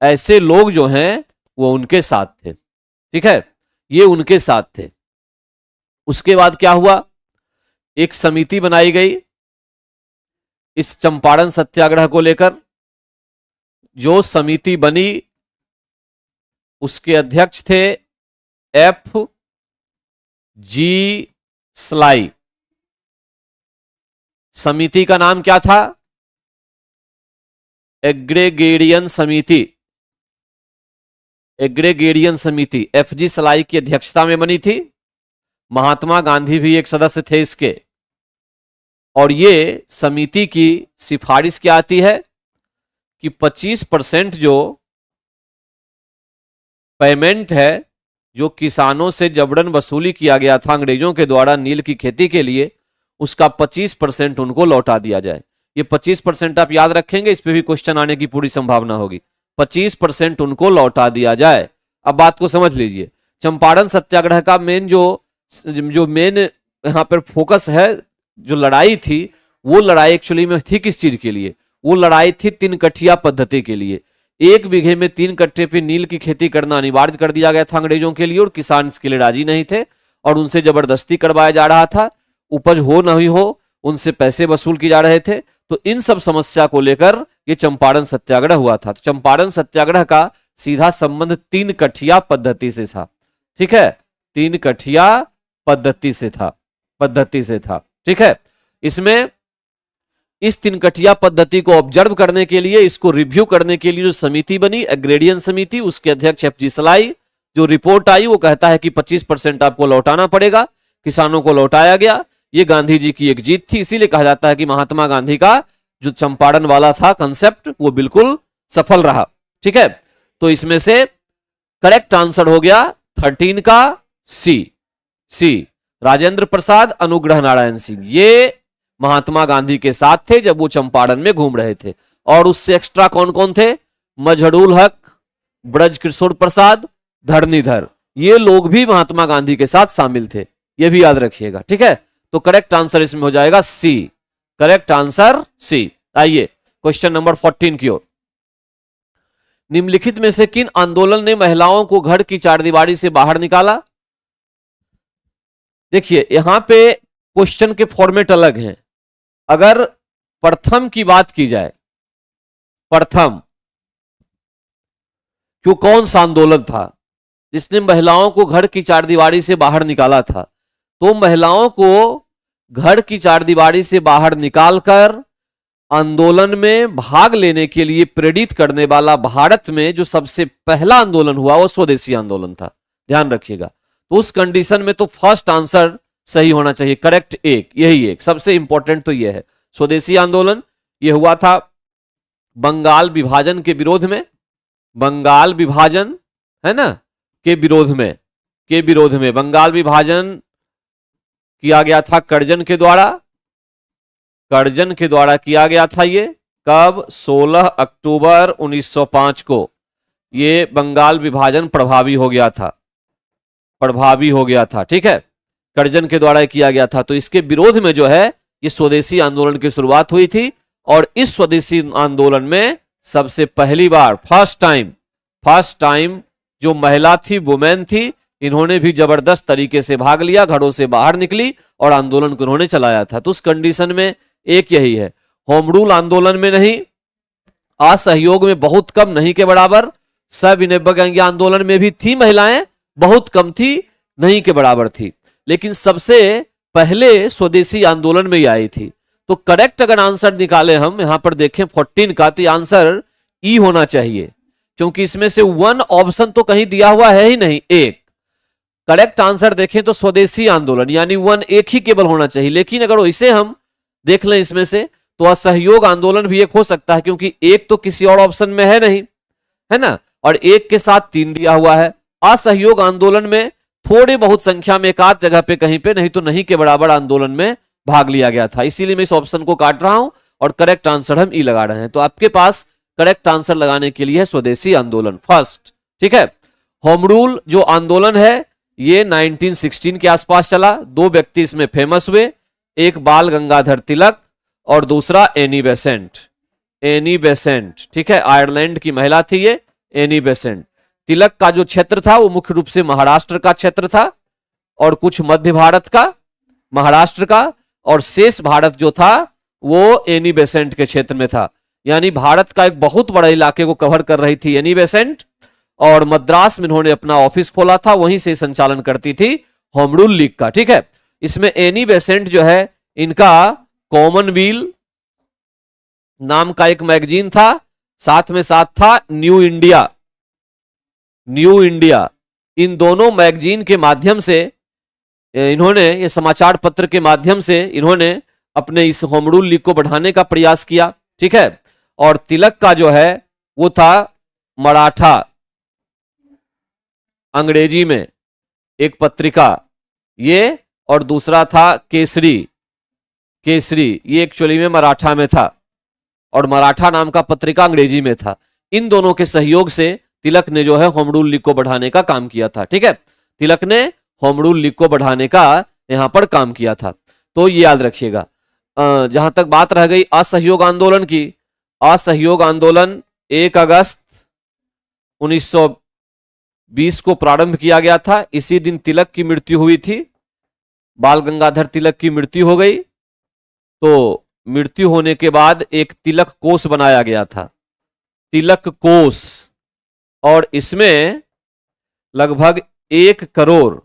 ऐसे लोग जो हैं वो उनके साथ थे। ठीक है, ये उनके साथ थे। उसके बाद क्या हुआ, एक समिति बनाई गई इस चंपारण सत्याग्रह को लेकर। जो समिति बनी उसके अध्यक्ष थे F. G. स्लाई। समिति का नाम क्या था? एग्रेगेरियन समिति F. G. स्लाई की अध्यक्षता में बनी थी। महात्मा गांधी भी एक सदस्य थे इसके। और ये समिति की सिफारिश क्या आती है कि 25% जो पेमेंट है, जो किसानों से जबरन वसूली किया गया था अंग्रेजों के द्वारा नील की खेती के लिए, उसका 25% उनको लौटा दिया जाए। ये 25% आप याद रखेंगे, इस पे भी क्वेश्चन आने की पूरी संभावना होगी। 25% उनको लौटा दिया जाए। अब बात को समझ लीजिए। चंपारण सत्याग्रह का मेन जो मेन यहां पर फोकस है, जो लड़ाई थी, वो लड़ाई एक्चुअली में थी किस चीज के लिए? वो लड़ाई थी 3 कट्ठिया पद्धति के लिए। 1 बीघे में 3 कट्ठे पे नील की खेती करना अनिवार्य कर दिया गया था अंग्रेजों के लिए, और किसान इसके लिए राजी नहीं थे और उनसे जबरदस्ती करवाया जा रहा था। उपज हो नहीं हो, उनसे पैसे वसूल किए जा रहे थे। तो इन सब समस्या को लेकर ये चंपारण सत्याग्रह हुआ था। तो चंपारण सत्याग्रह का सीधा संबंध 3 कट्ठिया पद्धति से था। ठीक है, 3 कट्ठिया पद्धति से था। ठीक है, इसमें इस 3 कट्ठिया पद्धति को ऑब्जर्व करने के लिए, इसको रिव्यू करने के लिए जो समिति बनी, एग्रेडियन समिति, उसके अध्यक्ष F. G. स्लाई, जो रिपोर्ट आई वो कहता है कि 25% आपको लौटाना पड़ेगा। किसानों को लौटाया गया। ये गांधी जी की एक जीत थी। इसीलिए कहा जाता है कि महात्मा गांधी का जो चंपारण वाला था कंसेप्ट, वो बिल्कुल सफल रहा। ठीक है, तो इसमें से करेक्ट आंसर हो गया 13 का सी। राजेंद्र प्रसाद, अनुग्रह नारायण सिंह, ये महात्मा गांधी के साथ थे जब वो चंपारण में घूम रहे थे। और उससे एक्स्ट्रा कौन कौन थे? मजहरुल हक, ब्रज किशोर प्रसाद, धरणीधर, ये लोग भी महात्मा गांधी के साथ शामिल थे, ये भी याद रखिएगा। ठीक है, तो करेक्ट आंसर इसमें हो जाएगा सी, करेक्ट आंसर सी। आइए क्वेश्चन नंबर 14 की ओर। निम्नलिखित में से किन आंदोलन ने महिलाओं को घर की चारदीवारी से बाहर निकाला? देखिए यहां पे क्वेश्चन के फॉर्मेट अलग हैं। अगर प्रथम की बात की जाए, प्रथम क्यों कौन सा आंदोलन था जिसने महिलाओं को घर की चारदीवारी से बाहर निकाला था? तो महिलाओं को घर की चारदीवारी से बाहर निकालकर आंदोलन में भाग लेने के लिए प्रेरित करने वाला भारत में जो सबसे पहला आंदोलन हुआ वो स्वदेशी आंदोलन था। ध्यान रखिएगा। तो उस कंडीशन में तो फर्स्ट आंसर सही होना चाहिए, करेक्ट एक, यही एक सबसे इंपॉर्टेंट तो यह है। स्वदेशी आंदोलन यह हुआ था बंगाल विभाजन के विरोध में, बंगाल विभाजन है ना के विरोध में बंगाल विभाजन किया गया था कर्जन के द्वारा किया गया था। ये कब? 16 अक्टूबर 1905 को ये बंगाल विभाजन प्रभावी हो गया था। ठीक है, कर्जन के द्वारा किया गया था। तो इसके विरोध में जो है ये स्वदेशी आंदोलन की शुरुआत हुई थी। और इस स्वदेशी आंदोलन में सबसे पहली बार फर्स्ट टाइम जो महिला थी, वुमेन थी, इन्होंने भी जबरदस्त तरीके से भाग लिया, घरों से बाहर निकली और आंदोलन को इन्होंने चलाया था। तो उस कंडीशन में एक यही है। होम रूल आंदोलन में नहीं, असहयोग में बहुत कम, नहीं के बराबर। सविनय आंदोलन में भी थी महिलाएं, बहुत कम थी, नहीं के बराबर थी। लेकिन सबसे पहले स्वदेशी आंदोलन में ही आई थी। तो करेक्ट अगर आंसर निकाले हम यहां पर देखें 14 का, तो आंसर ई होना चाहिए, क्योंकि इसमें से वन ऑप्शन तो कहीं दिया हुआ है ही नहीं। एक करेक्ट आंसर देखें तो स्वदेशी आंदोलन यानी वन एक ही केवल होना चाहिए। लेकिन अगर वैसे हम देख लें इसमें से तो असहयोग आंदोलन भी एक हो सकता है, क्योंकि एक तो किसी और ऑप्शन में है नहीं, है ना, और एक के साथ 3 दिया हुआ है। असहयोग आंदोलन में थोड़ी बहुत संख्या में एक आध जगह पे कहीं पे, नहीं तो नहीं के बराबर आंदोलन में भाग लिया गया था। इसीलिए मैं इस ऑप्शन को काट रहा हूं और करेक्ट आंसर हम ई लगा रहे हैं। तो आपके पास करेक्ट आंसर लगाने के लिए है स्वदेशी आंदोलन फर्स्ट। ठीक है, होम रूल जो आंदोलन है ये 1916 के आसपास चला। 2 व्यक्ति इसमें फेमस हुए, एक बाल गंगाधर तिलक और दूसरा एनी बेसेंट। ठीक है, आयरलैंड की महिला थी ये एनी बेसेंट। तिलक का जो क्षेत्र था वो मुख्य रूप से महाराष्ट्र का क्षेत्र था और कुछ मध्य भारत का, महाराष्ट्र का, और शेष भारत जो था वो एनी बेसेंट के क्षेत्र में था। यानी भारत का एक बहुत बड़ा इलाके को कवर कर रही थी एनी बेसेंट। और मद्रास में इन्होंने अपना ऑफिस खोला था, वहीं से संचालन करती थी होम रूल लीग का। ठीक है, इसमें एनी बेसेंट जो है इनका कॉमनवेल नाम का एक मैगजीन था, साथ में साथ था न्यू इंडिया। इन दोनों मैगजीन के माध्यम से इन्होंने, ये समाचार पत्र के माध्यम से इन्होंने अपने इस होम रूल लीग को बढ़ाने का प्रयास किया। ठीक है, और तिलक का जो है वो था मराठा, अंग्रेजी में एक पत्रिका ये, और दूसरा था केसरी, ये एक्चुअली में मराठा में था और मराठा नाम का पत्रिका अंग्रेजी में था। इन दोनों के सहयोग से तिलक ने जो है होम रूल लीग को बढ़ाने का काम किया था। ठीक है, तिलक ने होम रूल लीग को बढ़ाने का यहां पर काम किया था। तो ये याद रखिएगा। जहां तक बात रह गई असहयोग आंदोलन की, असहयोग आंदोलन 1 अगस्त 1920 को प्रारंभ किया गया था। इसी दिन तिलक की मृत्यु हुई थी, बाल गंगाधर तिलक की मृत्यु हो गई। तो मृत्यु होने के बाद एक तिलक कोष बनाया गया था, तिलक कोष, और इसमें लगभग 1 करोड़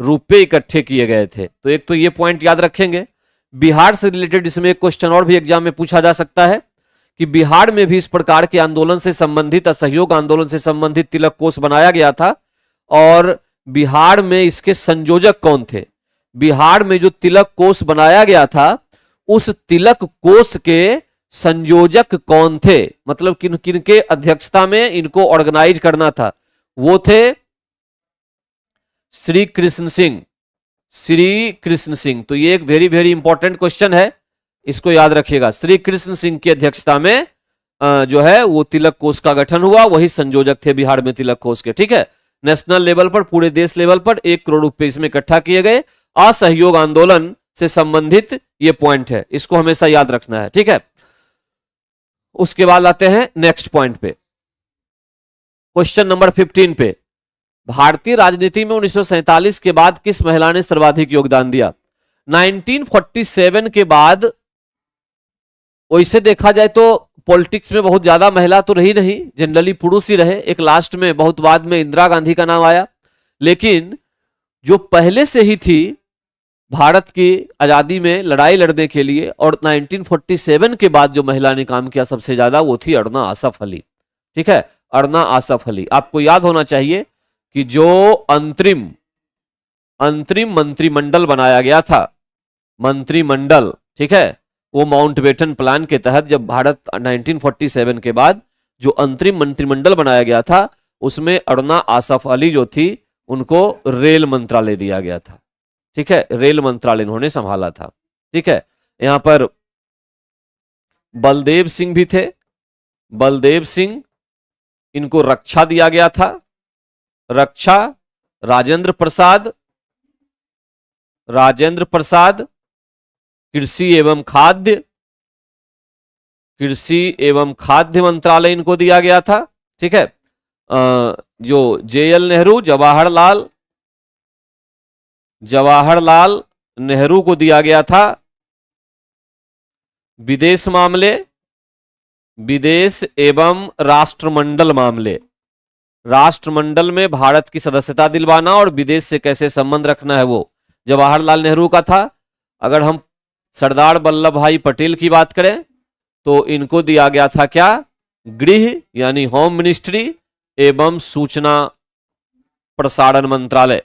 रुपए इकट्ठे किए गए थे। तो एक तो ये पॉइंट याद रखेंगे। बिहार से रिलेटेड इसमें एक क्वेश्चन और भी एग्जाम में पूछा जा सकता है कि बिहार में भी इस प्रकार के आंदोलन से संबंधित, असहयोग आंदोलन से संबंधित तिलक कोष बनाया गया था, और बिहार में इसके संयोजक कौन थे? बिहार में जो तिलक कोष बनाया गया था उस तिलक कोष के संयोजक कौन थे, मतलब किन किन के अध्यक्षता में इनको ऑर्गेनाइज करना था? वो थे श्री कृष्ण सिंह। तो ये एक वेरी वेरी इंपॉर्टेंट क्वेश्चन है, इसको याद रखिएगा। श्री कृष्ण सिंह की अध्यक्षता में जो है वो तिलक कोष का गठन हुआ, वही संयोजक थे बिहार में तिलक कोष के। ठीक है, नेशनल लेवल पर, पूरे देश लेवल पर 1 करोड़ रुपए इसमें इकट्ठा किए गए। असहयोग आंदोलन से संबंधित ये पॉइंट है, इसको हमेशा याद रखना है। ठीक है, उसके बाद आते हैं नेक्स्ट पॉइंट पे, क्वेश्चन नंबर 15 पे। भारतीय राजनीति में 1947 के बाद किस महिला ने सर्वाधिक योगदान दिया? 1947 के बाद वैसे देखा जाए तो पॉलिटिक्स में बहुत ज्यादा महिला तो रही नहीं, जनरली पुरुष ही रहे। एक लास्ट में बहुत बाद में इंदिरा गांधी का नाम आया, लेकिन जो पहले से ही थी भारत की आजादी में लड़ाई लड़ने के लिए और 1947 के बाद जो महिला ने काम किया सबसे ज्यादा, वो थी अरुणा आसफ अली। ठीक है, अरुणा आसफ अली। आपको याद होना चाहिए कि जो अंतरिम मंत्रिमंडल बनाया गया था, मंत्रिमंडल, ठीक है, वो माउंटबेटन प्लान के तहत जब भारत 1947 के बाद जो अंतरिम मंत्रिमंडल बनाया गया था, उसमें अरुणा आसफ अली जो थी उनको रेल मंत्रालय दिया गया था। ठीक है, रेल मंत्रालय इन्होंने संभाला था। ठीक है, यहां पर बलदेव सिंह भी थे, बलदेव सिंह, इनको रक्षा दिया गया था, रक्षा। राजेंद्र प्रसाद कृषि एवं खाद्य मंत्रालय इनको दिया गया था। ठीक है, जो JL नेहरू, जवाहरलाल नेहरू को दिया गया था विदेश मामले, विदेश एवं राष्ट्रमंडल मामले। राष्ट्रमंडल में भारत की सदस्यता दिलवाना और विदेश से कैसे संबंध रखना है वो जवाहरलाल नेहरू का था। अगर हम सरदार वल्लभ भाई पटेल की बात करें तो इनको दिया गया था क्या? गृह यानी होम मिनिस्ट्री एवं सूचना प्रसारण मंत्रालय,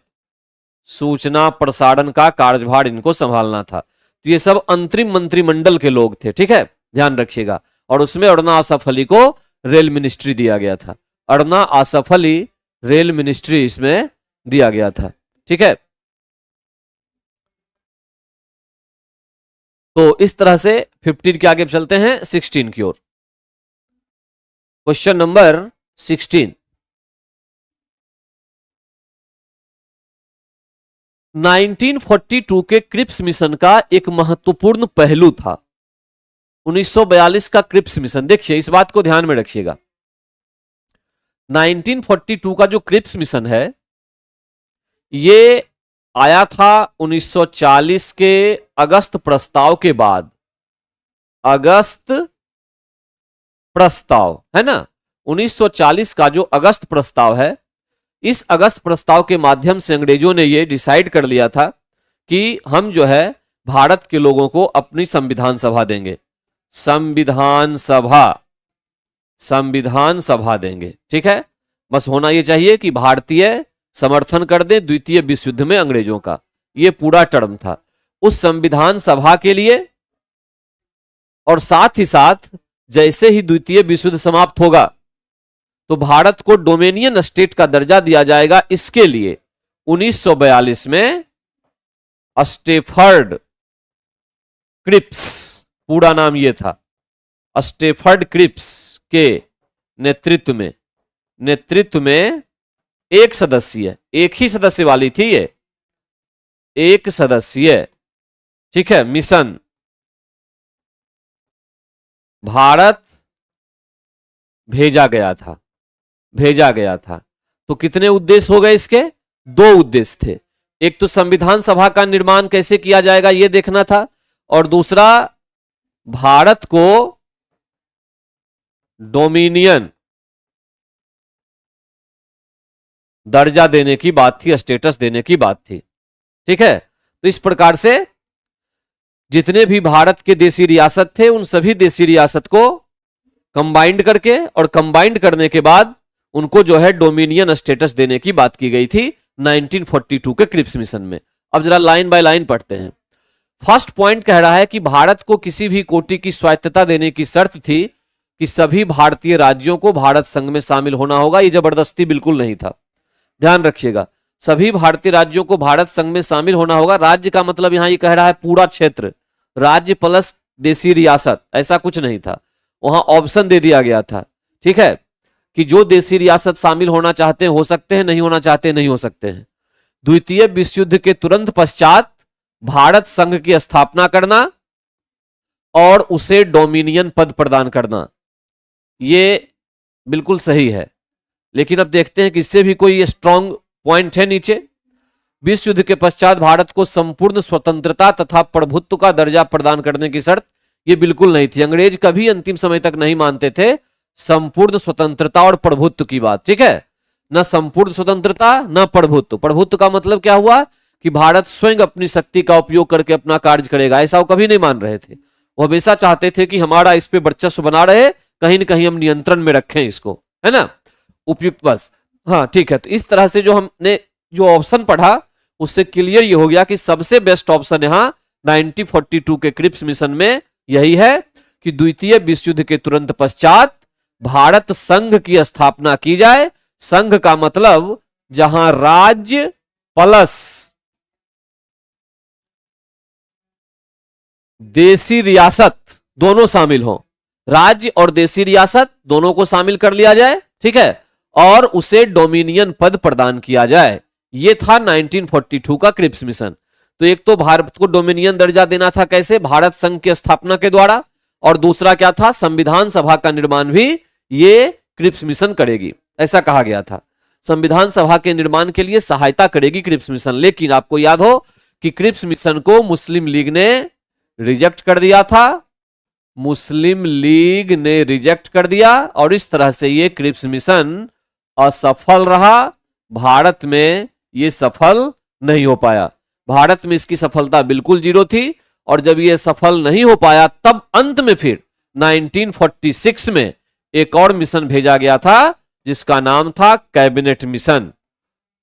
सूचना प्रसारण का कार्यभार इनको संभालना था। तो ये सब अंतरिम मंत्रिमंडल के लोग थे। ठीक है, ध्यान रखिएगा। और उसमें अरुणा आसफ अली को रेल मिनिस्ट्री दिया गया था, अरुणा आसफ अली रेल मिनिस्ट्री इसमें दिया गया था। ठीक है, तो इस तरह से 15 के आगे चलते हैं 16 की ओर। क्वेश्चन नंबर 16, 1942 के क्रिप्स मिशन का एक महत्वपूर्ण पहलू था 1942 का क्रिप्स मिशन। देखिए, इस बात को ध्यान में रखिएगा। 1942 का जो क्रिप्स मिशन है ये आया था 1940 के अगस्त प्रस्ताव के बाद। अगस्त प्रस्ताव है ना, 1940 का जो अगस्त प्रस्ताव है, इस अगस्त प्रस्ताव के माध्यम से अंग्रेजों ने ये डिसाइड कर लिया था कि हम जो है भारत के लोगों को अपनी संविधान सभा देंगे, संविधान सभा देंगे। ठीक है, बस होना यह चाहिए कि भारतीय समर्थन कर दे द्वितीय विश्व युद्ध में अंग्रेजों का, यह पूरा टर्म था। उस संविधान सभा के लिए और साथ ही साथ जैसे ही द्वितीय विश्व युद्ध समाप्त होगा तो भारत को डोमेनियन स्टेट का दर्जा दिया जाएगा। इसके लिए 1942 में स्टेफर्ड क्रिप्स, पूरा नाम यह था, स्टेफर्ड क्रिप्स के नेतृत्व में एक सदस्यीय, एक ही सदस्य वाली थी ये, एक सदस्यीय, ठीक है, मिशन भारत भेजा गया था। तो कितने उद्देश्य हो गए इसके? 2 उद्देश्य थे। एक तो संविधान सभा का निर्माण कैसे किया जाएगा यह देखना था, और दूसरा भारत को डोमिनियन दर्जा देने की बात थी, स्टेटस देने की बात थी। ठीक है, तो इस प्रकार से जितने भी भारत के देशी रियासत थे उन सभी देशी रियासत को कंबाइंड करके और कंबाइंड करने के बाद उनको जो है डोमिनियन स्टेटस देने की बात की गई थी 1942 के क्रिप्स मिशन में। अब जरा लाइन बाय लाइन पढ़ते हैं। फर्स्ट पॉइंट कह रहा है कि भारत को किसी भी कोटि की स्वायत्तता देने की शर्त थी कि सभी भारतीय राज्यों को भारत संघ में शामिल होना होगा। ये जबरदस्ती बिल्कुल नहीं था, ध्यान रखिएगा। सभी भारतीय राज्यों को भारत संघ में शामिल होना होगा। राज्य का मतलब यहां ये कह रहा है पूरा क्षेत्र, राज्य प्लस देसी रियासत, ऐसा कुछ नहीं था। वहां ऑप्शन दे दिया गया था, ठीक है, कि जो देसी रियासत शामिल होना चाहते हैं हो सकते हैं, नहीं होना चाहते नहीं हो सकते हैं। द्वितीय विश्व युद्ध के तुरंत पश्चात भारत संघ की स्थापना करना और उसे डोमिनियन पद प्रदान करना, ये बिल्कुल सही है। लेकिन अब देखते हैं कि इससे भी कोई स्ट्रांग पॉइंट है नीचे। विश्व युद्ध के पश्चात भारत को संपूर्ण स्वतंत्रता तथा प्रभुत्व का दर्जा प्रदान करने की शर्त, ये बिल्कुल नहीं थी। अंग्रेज कभी अंतिम समय तक नहीं मानते थे संपूर्ण स्वतंत्रता और प्रभुत्व की बात, ठीक है, न संपूर्ण स्वतंत्रता न प्रभुत्व। प्रभुत्व का मतलब क्या हुआ कि भारत स्वयं अपनी शक्ति का उपयोग करके अपना कार्य करेगा, ऐसा वो कभी नहीं मान रहे थे। वो हमेशा चाहते थे कि हमारा इस पे वर्चस्व बना रहे, कहीं न कहीं हम नियंत्रण में रखें इसको, है ना, उपयुक्त, बस। हाँ ठीक है, तो इस तरह से जो हमने जो ऑप्शन पढ़ा उससे क्लियर ये हो गया कि सबसे बेस्ट ऑप्शन यहां 1942 के क्रिप्स मिशन में यही है कि द्वितीय विश्व युद्ध के तुरंत पश्चात भारत संघ की स्थापना की जाए। संघ का मतलब जहां राज्य प्लस देसी रियासत दोनों शामिल हो, राज्य और देसी रियासत दोनों को शामिल कर लिया जाए, ठीक है, और उसे डोमिनियन पद प्रदान किया जाए। ये था 1942 का क्रिप्स मिशन। तो एक तो भारत को डोमिनियन दर्जा देना था, कैसे, भारत संघ की स्थापना के द्वारा, और दूसरा क्या था, संविधान सभा का निर्माण भी ये क्रिप्स मिशन करेगी, ऐसा कहा गया था। संविधान सभा के निर्माण के लिए सहायता करेगी क्रिप्स मिशन। लेकिन आपको याद हो कि क्रिप्स मिशन को मुस्लिम लीग ने रिजेक्ट कर दिया था, मुस्लिम लीग ने रिजेक्ट कर दिया, और इस तरह से ये क्रिप्स मिशन असफल रहा। भारत में ये सफल नहीं हो पाया, भारत में इसकी सफलता बिल्कुल जीरो थी। और जब ये सफल नहीं हो पाया तब अंत में फिर 1946 में एक और मिशन भेजा गया था जिसका नाम था कैबिनेट मिशन,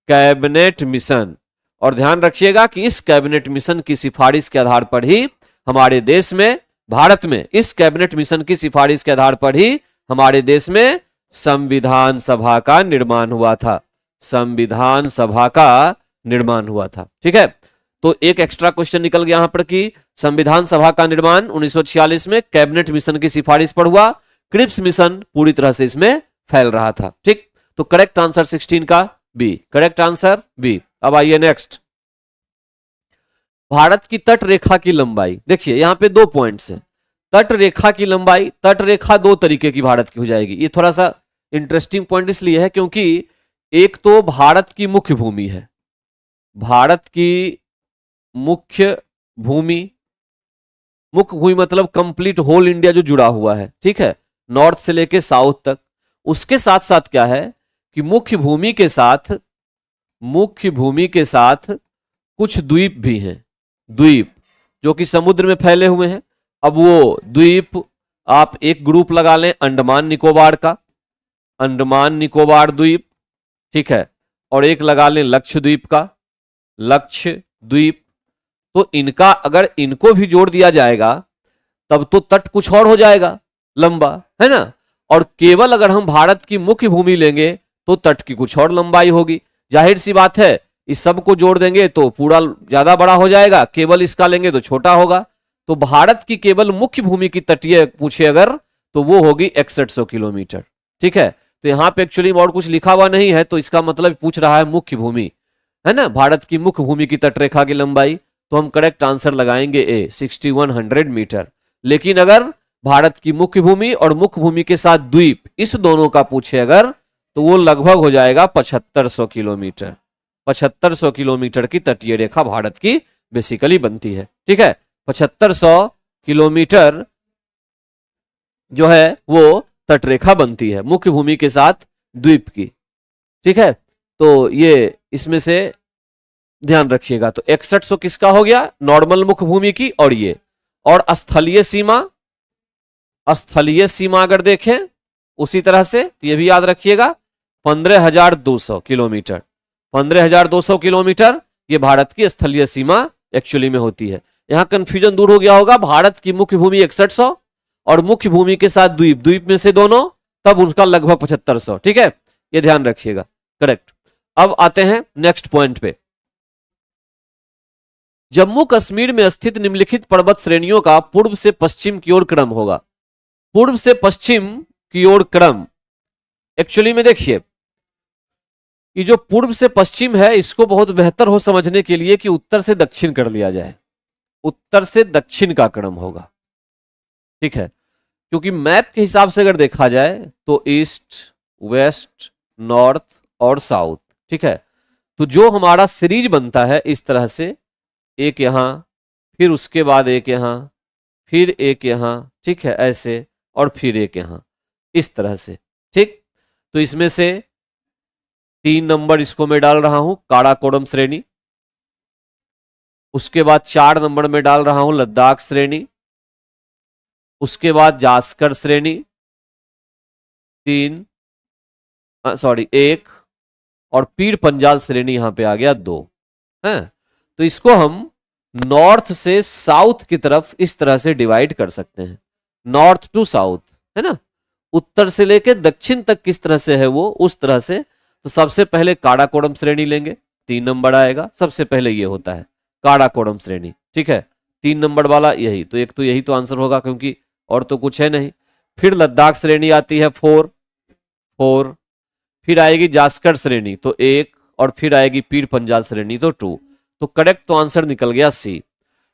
कैबिनेट मिशन। और ध्यान रखिएगा कि इस कैबिनेट मिशन की सिफारिश के आधार पर ही हमारे देश में, भारत में, इस कैबिनेट मिशन की सिफारिश के आधार पर ही हमारे देश में संविधान सभा का निर्माण हुआ था, संविधान सभा का निर्माण हुआ था, ठीक है। तो एक एक्स्ट्रा क्वेश्चन निकल गया यहां पर कि संविधान सभा का निर्माण 1946 में कैबिनेट मिशन की सिफारिश पर हुआ, क्रिप्स मिशन पूरी तरह से इसमें फैल रहा था, ठीक। तो करेक्ट आंसर 16 का बी, करेक्ट आंसर बी। अब आइए नेक्स्ट, भारत की तट रेखा की लंबाई। देखिए यहां पे दो पॉइंट्स हैं, तट रेखा की लंबाई, तट रेखा दो तरीके की भारत की हो जाएगी। ये थोड़ा सा इंटरेस्टिंग पॉइंट इसलिए है क्योंकि एक तो भारत की मुख्य भूमि है, भारत की मुख्य भूमि, मुख्य भूमि मतलब कंप्लीट होल इंडिया जो जुड़ा हुआ है, ठीक है, नॉर्थ से लेके साउथ तक। उसके साथ साथ क्या है कि मुख्य भूमि के साथ, मुख्य भूमि के साथ कुछ द्वीप भी हैं, द्वीप जो कि समुद्र में फैले हुए हैं। अब वो द्वीप आप एक ग्रुप लगा लें अंडमान निकोबार का, अंडमान निकोबार द्वीप, ठीक है, और एक लगा लें लक्षद्वीप का, लक्षद्वीप। तो इनका अगर इनको भी जोड़ दिया जाएगा तब तो तट कुछ और हो जाएगा लंबा, है ना। और केवल अगर हम भारत की मुख्य भूमि लेंगे तो तट की कुछ और लंबाई होगी। जाहिर सी बात है इस सब को जोड़ देंगे तो पूरा ज्यादा बड़ा हो जाएगा, केवल इसका लेंगे तो छोटा होगा। तो भारत की केवल मुख्य भूमि की तटीय पूछे अगर तो वो होगी 6100 किलोमीटर, ठीक है। तो यहां पे एक्चुअली और कुछ लिखा हुआ नहीं है, तो इसका मतलब पूछ रहा है मुख्य भूमि, है ना, भारत की मुख्य भूमि की तटरेखा की लंबाई। तो हम करेक्ट आंसर लगाएंगे ए, 6100 मीटर। लेकिन अगर भारत की मुख्य भूमि और मुख्य भूमि के साथ द्वीप, इस दोनों का पूछे अगर तो वो लगभग हो जाएगा 7500 किलोमीटर। 7500 किलोमीटर की तटीय रेखा भारत की बेसिकली बनती है, ठीक है। 7500 किलोमीटर जो है वो तटरेखा बनती है मुख्य भूमि के साथ द्वीप की, ठीक है। तो ये इसमें से ध्यान रखिएगा। तो 6100 किसका हो गया, नॉर्मल मुख्य भूमि की, और ये, और स्थलीय सीमा, स्थलीय सीमा अगर देखें उसी तरह से तो ये भी याद रखिएगा 15200 किलोमीटर, 15200 किलोमीटर ये भारत की स्थलीय सीमा एक्चुअली में होती है। यहां कंफ्यूजन दूर हो गया होगा, भारत की मुख्य भूमि 6100 और मुख्य भूमि के साथ द्वीप, द्वीप में से दोनों, तब उनका लगभग 7500, ठीक है, ये ध्यान रखिएगा, करेक्ट। अब आते हैं नेक्स्ट पॉइंट पे। जम्मू कश्मीर में स्थित निम्नलिखित पर्वत श्रेणियों का पूर्व से पश्चिम की ओर क्रम होगा। पूर्व से पश्चिम की ओर क्रम, एक्चुअली में देखिए, ये जो पूर्व से पश्चिम है इसको बहुत बेहतर हो समझने के लिए कि उत्तर से दक्षिण कर लिया जाए, उत्तर से दक्षिण का क्रम होगा, ठीक है। क्योंकि मैप के हिसाब से अगर देखा जाए तो ईस्ट, वेस्ट, नॉर्थ और साउथ, ठीक है। तो जो हमारा सीरीज बनता है इस तरह से, एक यहां, फिर उसके बाद एक यहां, फिर एक यहां, ठीक है, ऐसे, और फिर एक यहां, इस तरह से, ठीक। तो इसमें से 3 नंबर इसको मैं डाल रहा हूं काराकोरम श्रेणी, उसके बाद 4 नंबर में डाल रहा हूं लद्दाख श्रेणी, उसके बाद जास्कर श्रेणी 3, सॉरी 1, और पीर पंजाल श्रेणी यहां पे आ गया 2 है। तो इसको हम नॉर्थ से साउथ की तरफ इस तरह से डिवाइड कर सकते हैं, नॉर्थ टू साउथ, है ना, उत्तर से लेके दक्षिण तक किस तरह से है वो, उस तरह से। तो सबसे पहले काराकोरम श्रेणी लेंगे, 3 नंबर आएगा, सबसे पहले ये होता है काराकोरम श्रेणी, ठीक है, 3 नंबर वाला यही, तो एक तो यही तो आंसर होगा क्योंकि और तो कुछ है नहीं। फिर लद्दाख श्रेणी आती है 4, फिर आएगी जास्कर श्रेणी तो 1, और फिर आएगी पीर पंजाल श्रेणी तो 2। तो करेक्ट तो आंसर निकल गया सी,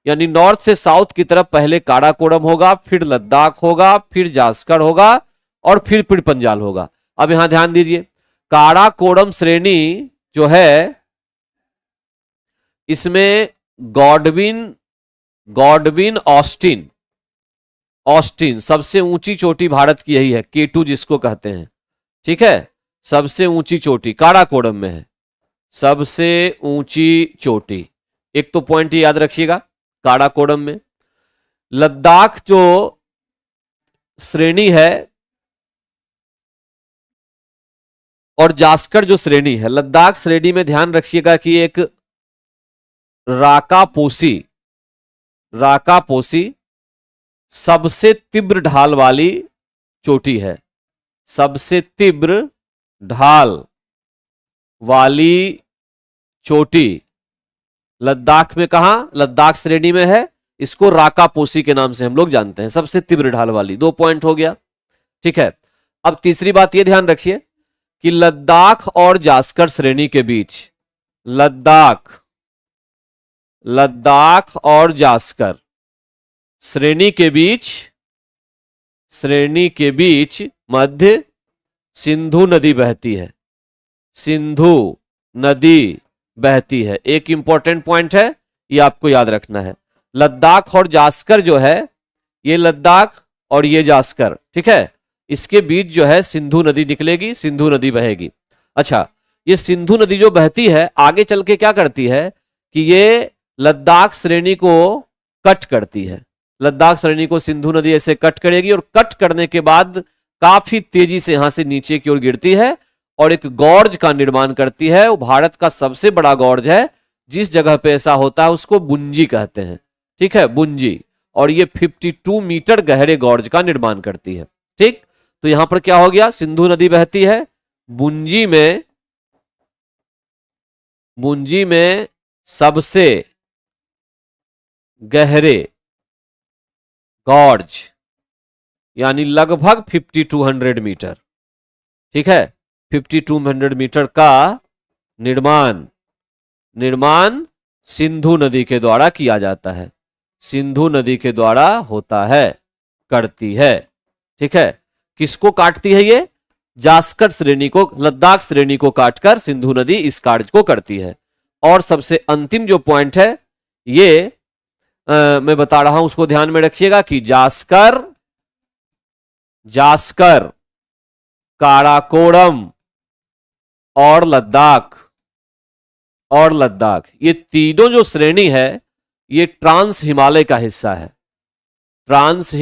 यानी नॉर्थ से साउथ की तरफ पहले काराकोरम होगा, फिर लद्दाख होगा, फिर जास्कर होगा, और फिर पीर पंजाल होगा। अब यहां ध्यान दीजिए, काराकोरम श्रेणी जो है इसमें गॉडविन ऑस्टिन, सबसे ऊंची चोटी भारत की यही है, K2 जिसको कहते हैं, ठीक है, सबसे ऊंची चोटी काराकोरम में है, सबसे ऊंची चोटी। एक तो पॉइंट याद रखिएगा काराकोरम में। लद्दाख जो श्रेणी है और जास्कर जो श्रेणी है, लद्दाख श्रेणी में ध्यान रखिएगा कि एक राकापोसी सबसे तीव्र ढाल वाली चोटी है, सबसे तीव्र ढाल वाली चोटी लद्दाख में, कहां, लद्दाख श्रेणी में है, इसको राकापोसी के नाम से हम लोग जानते हैं, सबसे तीव्र ढाल वाली। 2 पॉइंट हो गया, ठीक है। अब तीसरी बात यह ध्यान रखिए कि लद्दाख और जास्कर श्रेणी के बीच, लद्दाख और जास्कर श्रेणी के बीच मध्य सिंधु नदी बहती है, सिंधु नदी बहती है। एक इंपॉर्टेंट पॉइंट है, ये आपको याद रखना है। लद्दाख और जास्कर जो है, ये लद्दाख और ये जास्कर, ठीक है, इसके बीच जो है सिंधु नदी निकलेगी, सिंधु नदी बहेगी। अच्छा, ये सिंधु नदी जो बहती है आगे चल के क्या करती है कि ये लद्दाख श्रेणी को कट करती है, लद्दाख श्रेणी को सिंधु नदी ऐसे कट करेगी, और कट करने के बाद काफी तेजी से यहां से नीचे की ओर गिरती है और एक गॉर्ज का निर्माण करती है। वो भारत का सबसे बड़ा गॉर्ज है, जिस जगह पे ऐसा होता है उसको बुंजी कहते हैं, ठीक है, बुंजी। और ये 52 मीटर गहरे गॉर्ज का निर्माण करती है, ठीक। तो यहां पर क्या हो गया, सिंधु नदी बहती है, बुंजी में सबसे गहरे गॉर्ज, यानी लगभग 5200 मीटर, ठीक है, 5200 मीटर का निर्माण सिंधु नदी के द्वारा किया जाता है, सिंधु नदी के द्वारा होता है, करती है, ठीक है। किसको काटती है ये, जास्कर श्रेणी को, लद्दाख श्रेणी को काटकर सिंधु नदी इस कार्य को करती है। और सबसे अंतिम जो पॉइंट है ये मैं बता रहा हूं, उसको ध्यान में रखिएगा कि जास्कर, काराकोरम और लद्दाख ये तीनों जो श्रेणी है ये ट्रांस हिमालय का हिस्सा है, ट्रांस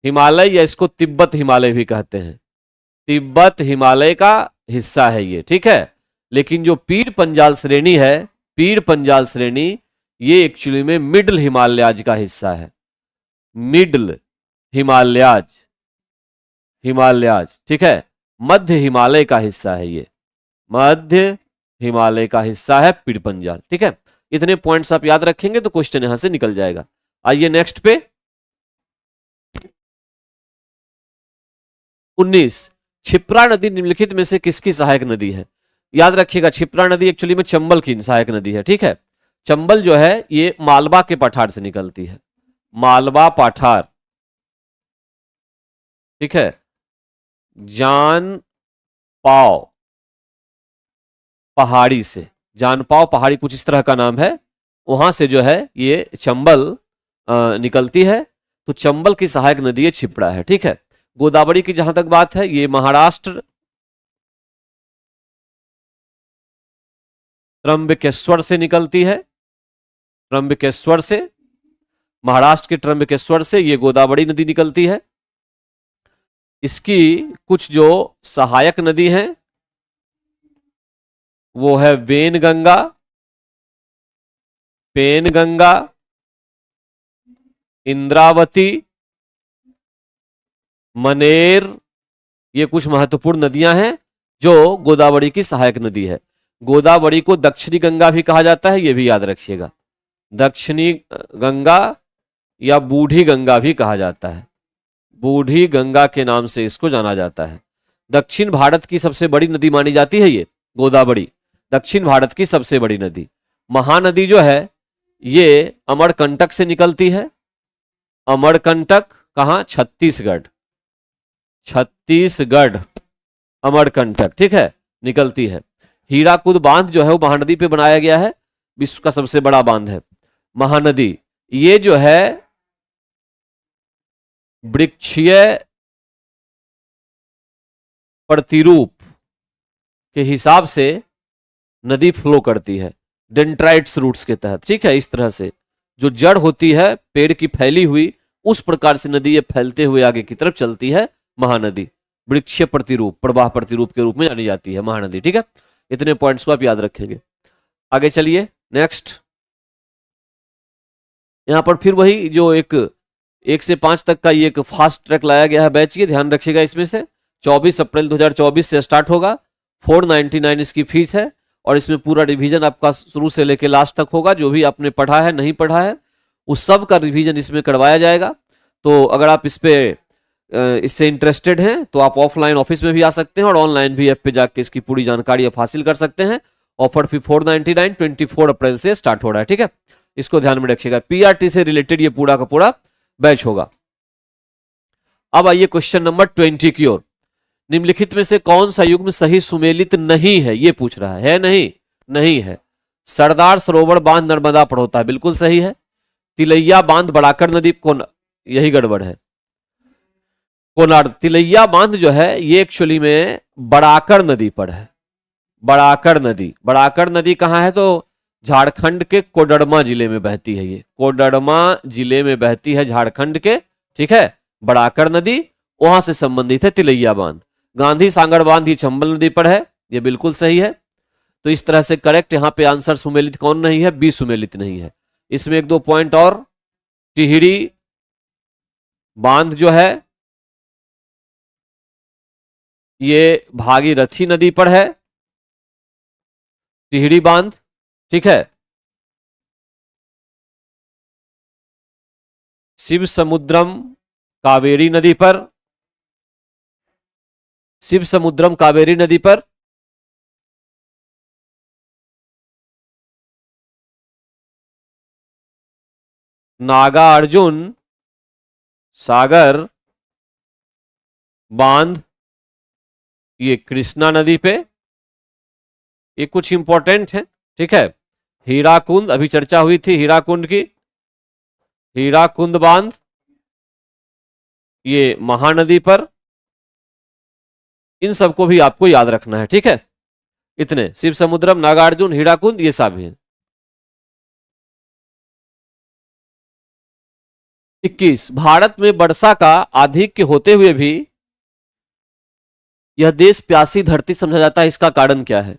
हिमालय या इसको तिब्बत हिमालय भी कहते हैं, तिब्बत हिमालय का हिस्सा है ये, ठीक है। लेकिन जो पीर पंजाल श्रेणी है, पीर पंजाल श्रेणी ये एक्चुअली में मिडल हिमालयाज का हिस्सा है, मिडल हिमालयाज, ठीक है, मध्य हिमालय का हिस्सा है ये, मध्य हिमालय का हिस्सा है पीरपंजाल। ठीक है, इतने पॉइंट्स आप याद रखेंगे तो क्वेश्चन यहां से निकल जाएगा। आइए नेक्स्ट पे 19, क्षिप्रा नदी निम्नलिखित में से किसकी सहायक नदी है? याद रखिएगा क्षिप्रा नदी एक्चुअली में चंबल की सहायक नदी है। ठीक है, चंबल जो है ये मालवा के पठार से निकलती है, मालवा पठार। ठीक है, जान पाव पहाड़ी से, जान पाव पहाड़ी कुछ इस तरह का नाम है, वहां से जो है ये चंबल निकलती है। तो चंबल की सहायक नदी ये क्षिप्रा है। ठीक है, गोदावरी की जहां तक बात है ये महाराष्ट्र त्र्यंबकेश्वर से निकलती है, त्र्यंबकेश्वर से, महाराष्ट्र के त्र्यंबकेश्वर से ये गोदावरी नदी निकलती है। इसकी कुछ जो सहायक नदी हैं वो है वेनगंगा, पेनगंगा, इंद्रावती, मनेर, ये कुछ महत्वपूर्ण नदियां हैं जो गोदावरी की सहायक नदी है। गोदावरी को दक्षिणी गंगा भी कहा जाता है, ये भी याद रखिएगा, दक्षिणी गंगा या बूढ़ी गंगा भी कहा जाता है, बूढ़ी गंगा के नाम से इसको जाना जाता है। दक्षिण भारत की सबसे बड़ी नदी मानी जाती है ये गोदावरी, दक्षिण भारत की सबसे बड़ी नदी। महानदी जो है ये अमरकंटक से निकलती है, अमरकंटक कहां? छत्तीसगढ़, छत्तीसगढ़ अमरकंटक। ठीक है, निकलती है। हीराकुद बांध जो है वो महानदी पे बनाया गया है, विश्व का सबसे बड़ा बांध है महानदी। ये जो है वृक्षीय प्रतिरूप के हिसाब से नदी फ्लो करती है, डेंड्राइट्स रूट्स के तहत। ठीक है, इस तरह से जो जड़ होती है पेड़ की फैली हुई, उस प्रकार से नदी ये फैलते हुए आगे की तरफ चलती है महानदी। वृक्षीय प्रतिरूप, प्रवाह प्रतिरूप के रूप में जानी जाती है महानदी। ठीक है, इतने पॉइंट्स को आप याद रखेंगे। आगे चलिए नेक्स्ट, यहां पर फिर वही जो एक से 5 तक का ये एक फास्ट ट्रैक लाया गया है बैच, ये ध्यान रखिएगा। इसमें से 24 अप्रैल 2024 से स्टार्ट होगा, 499 इसकी फीस है, और इसमें पूरा रिवीजन आपका शुरू से लेकर लास्ट तक होगा। जो भी आपने पढ़ा है नहीं पढ़ा है उस सब का रिवीजन इसमें करवाया जाएगा। तो अगर आप इससे इंटरेस्टेड हैं तो आप ऑफलाइन ऑफिस में भी आ सकते हैं और ऑनलाइन भी ऐप पे जाके इसकी पूरी जानकारी आप हासिल कर सकते हैं। ऑफर फी 499, 24 अप्रैल से स्टार्ट हो रहा है। ठीक है, इसको ध्यान में रखिएगा। पीआरटी से रिलेटेड ये पूरा का पूरा बैच होगा। अब आइए क्वेश्चन नंबर 20 की ओर। निम्नलिखित में से कौन सा युग्म सही सुमेलित नहीं है, ये पूछ रहा है नहीं? नहीं है। सरदार सरोवर बांध नर्मदा पर होता है, बिल्कुल सही है। तिलैया बांध बड़ाकर नदी को, यही गड़बड़ है। कोनार तिलैया बांध जो है ये एक्चुअली में बड़ाकर नदी पर है, बड़ाकर नदी। बड़ाकर नदी कहां है? तो झारखंड के कोडरमा जिले में बहती है, ये कोडरमा जिले में बहती है झारखंड के। ठीक है, बड़ाकर नदी वहां से संबंधित है तिलैया बांध। गांधी सांगड़ बांध ये चंबल नदी पर है, ये बिल्कुल सही है। तो इस तरह से करेक्ट यहां पे आंसर सुमेलित कौन नहीं है? बी सुमेलित नहीं है। इसमें 1-2 पॉइंट और, टिहरी बांध जो है ये भागीरथी नदी पर है, टिहरी बांध। ठीक है, शिव समुद्रम कावेरी नदी पर, शिव समुद्रम कावेरी नदी पर। नागार्जुन सागर बांध ये कृष्णा नदी पे, ये कुछ इंपॉर्टेंट है। ठीक है, हीराकुंड अभी चर्चा हुई थी हीराकुंड की, हीराकुंड बांध ये महानदी पर। इन सबको भी आपको याद रखना है। ठीक है, इतने शिव समुद्रम, नागार्जुन, हीराकुंड ये सब हैं। 21, भारत में वर्षा का आधिक्य होते हुए भी यह देश प्यासी धरती समझा जाता है, इसका कारण क्या है?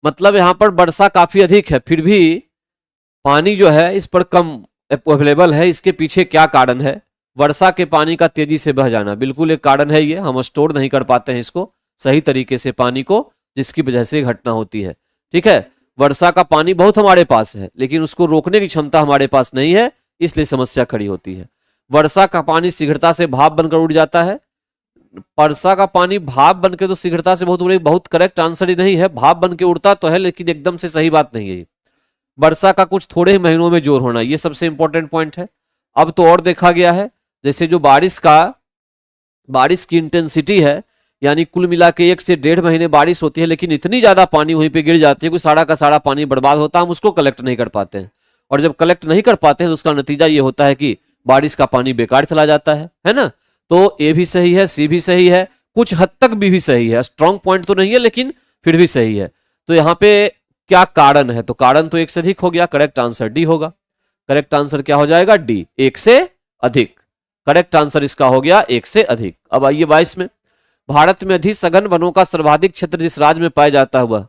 मतलब यहां पर वर्षा काफी अधिक है फिर भी पानी जो है इस पर कम अवेलेबल है, इसके पीछे क्या कारण है? वर्षा के पानी का तेजी से बह जाना बिल्कुल एक कारण है। ये हम स्टोर नहीं कर पाते हैं इसको सही तरीके से पानी को, जिसकी वजह से घटना होती है। ठीक है, वर्षा का पानी बहुत हमारे पास है लेकिन उसको रोकने की क्षमता हमारे पास नहीं है, इसलिए समस्या खड़ी होती है। वर्षा का पानी शीघ्रता से भाप बनकर उड़ जाता है। वर्षा का पानी भाप बनके तो शीघ्रता से बहुत उड़े, बहुत करेक्ट आंसर ही नहीं है। भाप बनके उड़ता तो है लेकिन एकदम से सही बात नहीं है। वर्षा का कुछ थोड़े ही महीनों में जोर होना, ये सबसे इंपॉर्टेंट पॉइंट है। अब तो और देखा गया है, जैसे जो बारिश की इंटेंसिटी है, यानी कुल मिला के 1 से 1.5 महीने बारिश होती है लेकिन इतनी ज्यादा पानी वहीं पे गिर जाती है कि सारा का सारा पानी बर्बाद होता है, हम उसको कलेक्ट नहीं कर पाते हैं। और जब कलेक्ट नहीं कर पाते हैं तो उसका नतीजा ये होता है कि बारिश का पानी बेकार चला जाता है ना। तो ए भी सही है, सी भी सही है, कुछ हद तक बी भी सही है। स्ट्रॉन्ग पॉइंट तो नहीं है लेकिन फिर भी सही है। तो यहाँ पे क्या कारण है, तो कारण तो 1 से अधिक हो गया, करेक्ट आंसर डी होगा। करेक्ट आंसर क्या हो जाएगा, डी, 1 से अधिक। करेक्ट आंसर इसका हो गया 1 से अधिक। अब आइए 22 में, भारत में अधिक सघन वनों का सर्वाधिक क्षेत्र जिस राज्य में पाया जाता हुआ,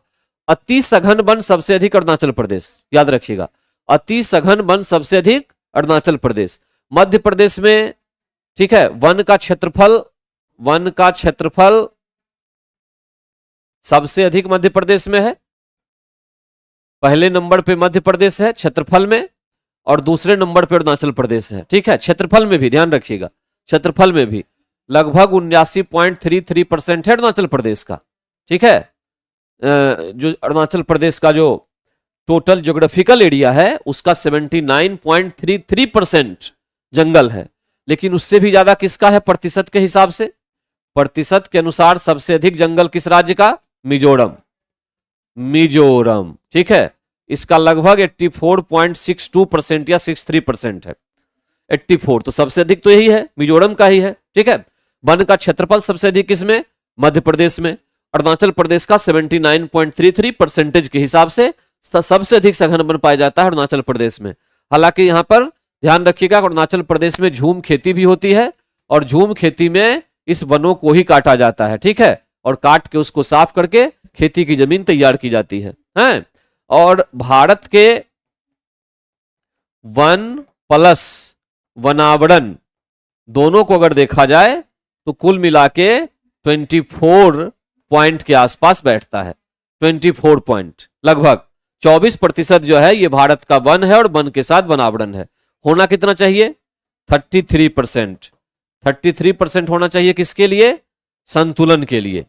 अति सघन वन सबसे अधिक अरुणाचल प्रदेश, याद रखिएगा, अति सघन वन सबसे अधिक अरुणाचल प्रदेश। मध्य प्रदेश में, ठीक है, वन का क्षेत्रफल सबसे अधिक मध्य प्रदेश में है। पहले नंबर पे मध्य प्रदेश है क्षेत्रफल में और दूसरे नंबर पे अरुणाचल प्रदेश है। ठीक है, क्षेत्रफल में भी ध्यान रखिएगा, क्षेत्रफल में भी लगभग 79.33% है अरुणाचल प्रदेश का। ठीक है, जो अरुणाचल प्रदेश का जो टोटल ज्योग्राफिकल एरिया है उसका 79.33% जंगल है, लेकिन उससे भी ज्यादा किसका है प्रतिशत के हिसाब से? प्रतिशत के अनुसार सबसे अधिक जंगल किस राज्य का? मिजोरम। मिजोरम, ठीक है, इसका लगभग 84.62% या 63% है। 84, तो सबसे अधिक तो यही है, मिजोरम का ही है। ठीक है, वन का क्षेत्रफल सबसे अधिक किसमें? मध्य प्रदेश में। अरुणाचल प्रदेश का 79.33% के हिसाब से सबसे अधिक सघन वन पाया जाता है अरुणाचल प्रदेश में। हालांकि यहां पर ध्यान रखिएगा, अरुणाचल प्रदेश में झूम खेती भी होती है और झूम खेती में इस वनों को ही काटा जाता है। ठीक है, और काट के उसको साफ करके खेती की जमीन तैयार की जाती है। और भारत के वन प्लस वनावरण दोनों को अगर देखा जाए तो कुल मिला के 24 पॉइंट के आसपास बैठता है। 24 पॉइंट, लगभग 24% जो है ये भारत का वन है और वन के साथ वनावरण है। होना कितना चाहिए? 33%। 33% होना चाहिए किसके लिए? संतुलन के लिए।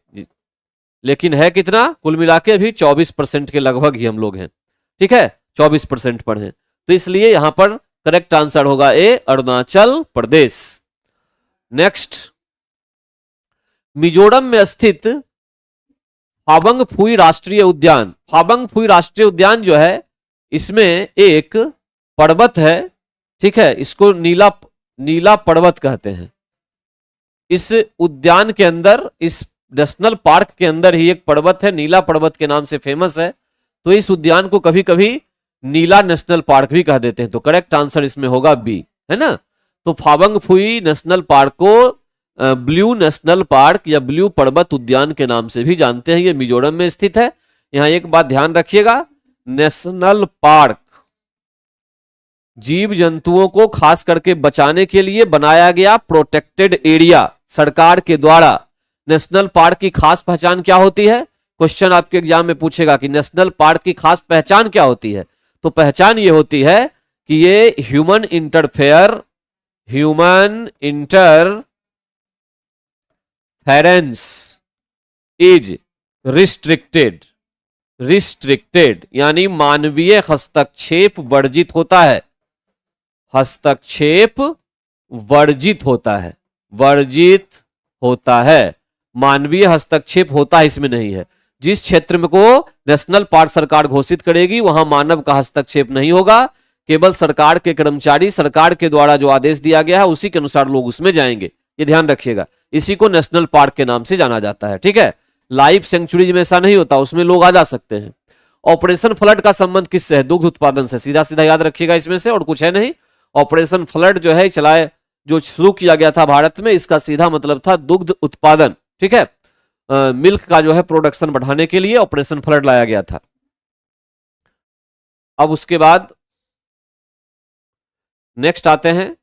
लेकिन है कितना? कुल मिला के अभी 24% के लगभग ही हम लोग हैं। ठीक है, 24% पर हैं, तो इसलिए यहां पर करेक्ट आंसर होगा ए, अरुणाचल प्रदेश। नेक्स्ट, मिजोरम में स्थित फाबंग फुई राष्ट्रीय उद्यान। फाबंग फुई राष्ट्रीय उद्यान जो है इसमें एक पर्वत है। ठीक है, इसको नीला पर्वत कहते हैं। इस उद्यान के अंदर, इस नेशनल पार्क के अंदर ही एक पर्वत है, नीला पर्वत के नाम से फेमस है, तो इस उद्यान को कभी कभी नीला नेशनल पार्क भी कह देते हैं। तो करेक्ट आंसर इसमें होगा बी, है ना। तो फाबंग फुई नेशनल पार्क को ब्लू नेशनल पार्क या ब्लू पर्वत उद्यान के नाम से भी जानते हैं। ये मिजोरम में स्थित है। यहां एक बात ध्यान रखिएगा, नेशनल पार्क जीव जंतुओं को खास करके बचाने के लिए बनाया गया प्रोटेक्टेड एरिया सरकार के द्वारा। नेशनल पार्क की खास पहचान क्या होती है? क्वेश्चन आपके एग्जाम में पूछेगा कि नेशनल पार्क की खास पहचान क्या होती है, तो पहचान ये होती है कि ये ह्यूमन इंटरफेरेंस इज रिस्ट्रिक्टेड, यानी मानवीय हस्तक्षेप वर्जित होता है। हस्तक्षेप वर्जित होता है, मानवीय हस्तक्षेप होता है इसमें नहीं है। जिस क्षेत्र में को नेशनल पार्क सरकार घोषित करेगी वहां मानव का हस्तक्षेप नहीं होगा, केवल सरकार के कर्मचारी, सरकार के द्वारा जो आदेश दिया गया है उसी के अनुसार लोग उसमें जाएंगे। ये ध्यान रखिएगा, इसी को नेशनल पार्क के नाम से जाना जाता है। ठीक है, लाइफ सेंचुरी में ऐसा नहीं होता, उसमें लोग आ जा सकते हैं। ऑपरेशन फ्लड का संबंध किससे है? दुग्ध उत्पादन से। सीधा सीधा याद रखिएगा इसमें से, और कुछ है नहीं। ऑपरेशन फ्लड जो है जो शुरू किया गया था भारत में, इसका सीधा मतलब था दुग्ध उत्पादन। ठीक है, मिल्क का जो है प्रोडक्शन बढ़ाने के लिए ऑपरेशन फ्लड लाया गया था। अब उसके बाद नेक्स्ट आते हैं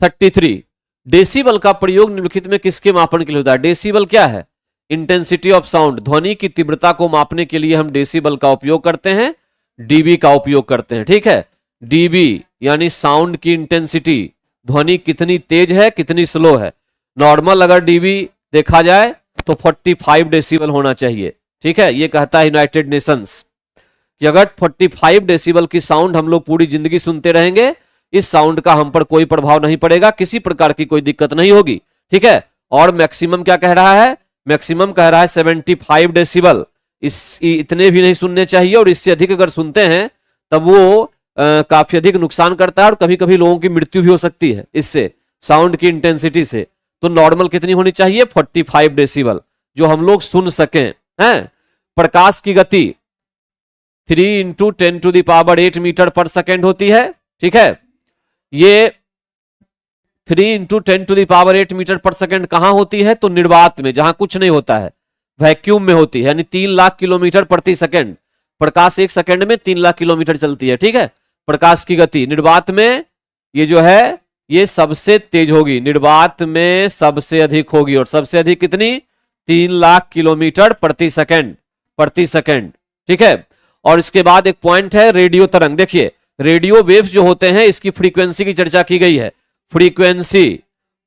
33, डेसिबल का प्रयोग निम्नलिखित में किसके मापन के लिए होता है? डेसिबल क्या है? इंटेंसिटी ऑफ साउंड, ध्वनि की तीव्रता को मापने के लिए हम डेसिबल का उपयोग करते हैं, डीबी का उपयोग करते हैं। ठीक है, डीबी यानी साउंड की इंटेंसिटी, ध्वनि कितनी तेज है कितनी स्लो है। नॉर्मल अगर डीबी देखा जाए तो 45 डेसिबल होना चाहिए। ठीक है, ये कहता है यूनाइटेड नेशंस कि अगर 45 डेसिबल की साउंड हम लोग पूरी जिंदगी सुनते रहेंगे, इस साउंड का हम पर कोई प्रभाव नहीं पड़ेगा, किसी प्रकार की कोई दिक्कत नहीं होगी। ठीक है, और मैक्सिमम क्या कह रहा है, मैक्सिमम कह रहा है 75 डेसिबल। इतने भी नहीं सुनने चाहिए, और इससे अधिक अगर सुनते हैं तब वो काफी अधिक नुकसान करता है, और कभी कभी लोगों की मृत्यु भी हो सकती है इससे, साउंड की इंटेंसिटी से। तो नॉर्मल कितनी होनी चाहिए, 45 डेसिबल, जो हम लोग सुन सकें। हैं, प्रकाश की गति 3 × 10⁸ मीटर पर सेकेंड होती है। ठीक है, ये 3 × 10⁸ मीटर पर सेकेंड कहां होती है, तो निर्वात में, जहां कुछ नहीं होता है, वैक्यूम में होती है, यानी 3 लाख किलोमीटर प्रति सेकेंड। प्रकाश एक सेकेंड में 3 लाख किलोमीटर चलती है। ठीक है, प्रकाश की गति निर्वात में ये जो है ये सबसे तेज होगी, निर्वात में सबसे अधिक होगी, और सबसे अधिक कितनी, 3 लाख किलोमीटर प्रति सेकेंड। ठीक है, और इसके बाद एक पॉइंट है रेडियो तरंग। देखिए, रेडियो वेव्स जो होते हैं इसकी फ्रीक्वेंसी की चर्चा की गई है।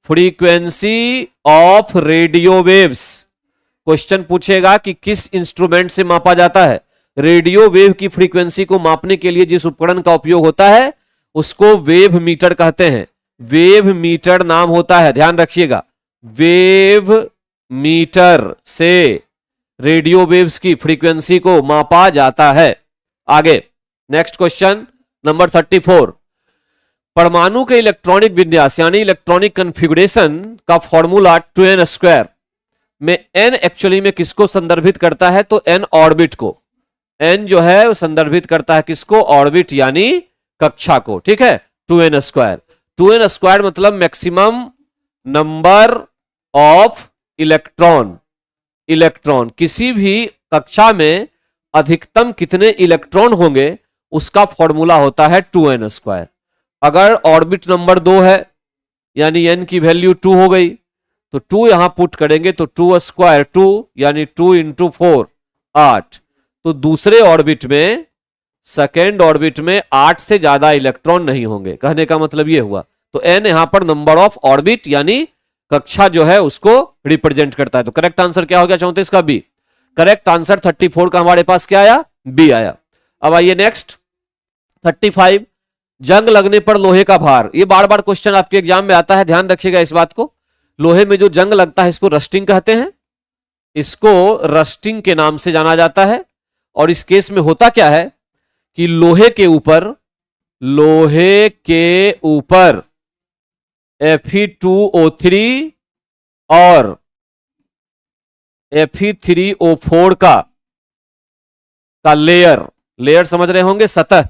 Frequency of radio waves, question पूछेगा कि किस इंस्ट्रूमेंट से मापा जाता है। रेडियो वेव की फ्रीक्वेंसी को मापने के लिए जिस उपकरण का उपयोग होता है उसको वेव मीटर कहते हैं। वेव मीटर नाम होता है, ध्यान रखिएगा, वेव मीटर से रेडियो वेव्स की फ्रीक्वेंसी को मापा जाता है। आगे नेक्स्ट क्वेश्चन नंबर 34, परमाणु के इलेक्ट्रॉनिक विन्यास यानी इलेक्ट्रॉनिक कॉन्फ़िगरेशन का फॉर्मूला 2n² में n एक्चुअली में किसको संदर्भित करता है, तो n ऑर्बिट को। n जो है वो संदर्भित करता है किसको, ऑर्बिट यानी कक्षा को। ठीक है, 2n² मतलब मैक्सिमम नंबर ऑफ इलेक्ट्रॉन, किसी भी कक्षा में अधिकतम कितने इलेक्ट्रॉन होंगे उसका फॉर्मूला होता है 2n²। अगर ऑर्बिट नंबर 2 है यानी n की वैल्यू 2 हो गई, तो 2 यहां पुट करेंगे तो 2² 2 यानी 2 × 4 8। तो दूसरे ऑर्बिट में, सेकेंड ऑर्बिट में 8 से ज्यादा इलेक्ट्रॉन नहीं होंगे, कहने का मतलब यह हुआ। तो n यहां पर नंबर ऑफ ऑर्बिट यानी कक्षा जो है उसको रिप्रेजेंट करता है। तो करेक्ट आंसर क्या हो गया 34 का, बी। करेक्ट आंसर 34 का हमारे पास क्या आया, बी आया। अब आइए नेक्स्ट 35, जंग लगने पर लोहे का भार। ये बार बार क्वेश्चन आपके एग्जाम में आता है, ध्यान रखिएगा इस बात को। लोहे में जो जंग लगता है इसको रस्टिंग कहते हैं, इसको रस्टिंग के नाम से जाना जाता है। और इस केस में होता क्या है कि लोहे के ऊपर Fe2O3 और Fe3O4 का लेयर समझ रहे होंगे, सतह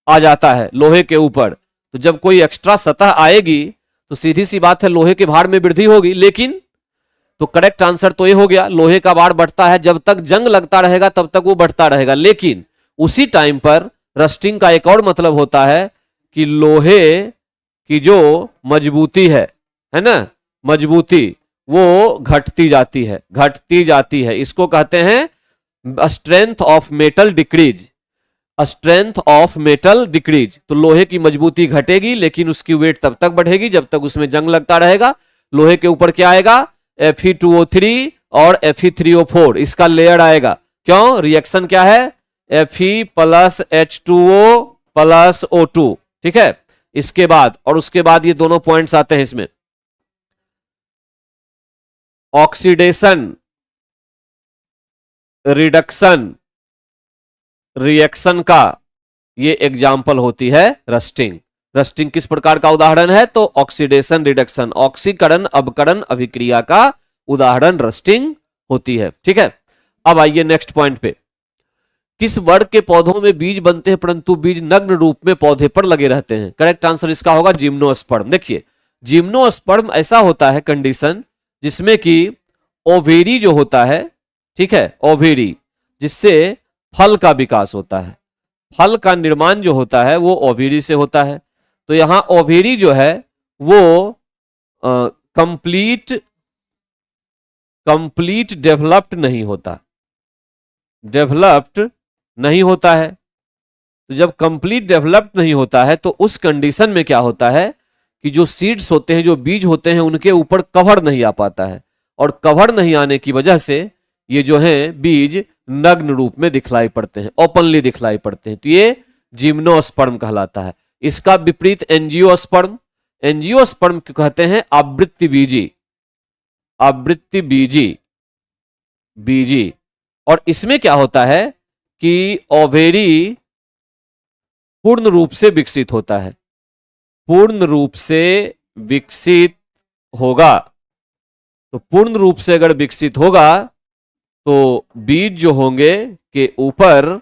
आ जाता है लोहे के ऊपर। तो जब कोई एक्स्ट्रा सतह आएगी तो सीधी सी बात है लोहे के भार में वृद्धि होगी। लेकिन तो करेक्ट आंसर तो ये हो गया, लोहे का भार बढ़ता है, जब तक जंग लगता रहेगा तब तक वो बढ़ता रहेगा। लेकिन उसी टाइम पर रस्टिंग का एक और मतलब होता है कि लोहे की जो मजबूती है ना, मजबूती वो घटती जाती है। इसको कहते हैं स्ट्रेंथ ऑफ मेटल डिक्रीज, तो लोहे की मजबूती घटेगी लेकिन उसकी वेट तब तक बढ़ेगी जब तक उसमें जंग लगता रहेगा। लोहे के ऊपर क्या आएगा, Fe2O3 और Fe3O4, इसका लेयर आएगा। क्यों, रिएक्शन क्या है, Fe + H2O + O2। ठीक है, इसके बाद और उसके बाद ये दोनों पॉइंट्स आते हैं इसमें, ऑक्सीडेशन, रिडक्शन, रिएक्शन का ये एग्जाम्पल होती है रस्टिंग किस प्रकार का उदाहरण है, तो ऑक्सीडेशन, रिडक्शन, ऑक्सीकरण, अवकरण अभिक्रिया का उदाहरण रस्टिंग होती है। ठीक है, अब आइए नेक्स्ट पॉइंट पे, किस वर्ग के पौधों में बीज बनते हैं परंतु बीज नग्न रूप में पौधे पर लगे रहते हैं। करेक्ट आंसर इसका होगा जिम्नोस्पर्म। देखिए, जिम्नोस्पर्म ऐसा होता है कंडीशन जिसमें कि ओवेरी जो होता है, ठीक है, ओवेरी, जिससे फल का विकास होता है, फल का निर्माण जो होता है वो ओवेरी से होता है। तो यहां ओवेरी जो है वो कंप्लीट कंप्लीट डेवलप्ड नहीं होता, डेवलप्ड नहीं होता है। तो जब कंप्लीट डेवलप्ड नहीं होता है तो उस कंडीशन में क्या होता है कि जो सीड्स होते हैं, जो बीज होते हैं, उनके ऊपर कवर नहीं आ पाता है, और कवर नहीं आने की वजह से ये जो है बीज नग्न रूप में दिखलाई पड़ते हैं, ओपनली दिखलाई पड़ते हैं। तो ये जिम्नोस्पर्म कहलाता है। इसका विपरीत एंजियोस्पर्म, एंजियोस्पर्म कहते हैं आवृत्ति बीजी, आवृत्ति बीजी, बीजी। और इसमें क्या होता है कि ओवेरी पूर्ण रूप से विकसित होता है, पूर्ण रूप से विकसित होगा। तो पूर्ण रूप से अगर विकसित होगा तो बीज जो होंगे के ऊपर,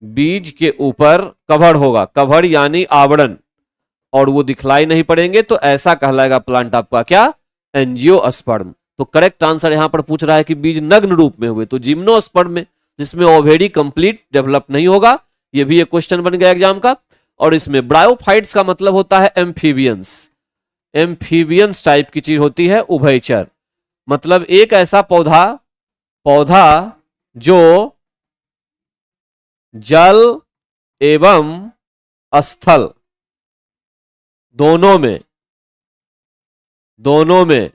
बीज के ऊपर कवर होगा, कवर यानी आवरण, और वो दिखलाई नहीं पड़ेंगे। तो ऐसा कहलाएगा प्लांट आपका क्या, एंजियोस्पर्म। तो करेक्ट आंसर यहां पर पूछ रहा है कि बीज नग्न रूप में हुए, तो जिम्नोस्पर्म में, जिसमें ओवेरी कंप्लीट डेवलप नहीं होगा। ये भी एक क्वेश्चन बन गया एग्जाम का। और इसमें ब्रायोफाइट्स का मतलब होता है एम्फीबियंस, एम्फीबियंस टाइप की चीज होती है, उभयचर। मतलब एक ऐसा पौधा, पौधा जो जल एवं स्थल दोनों में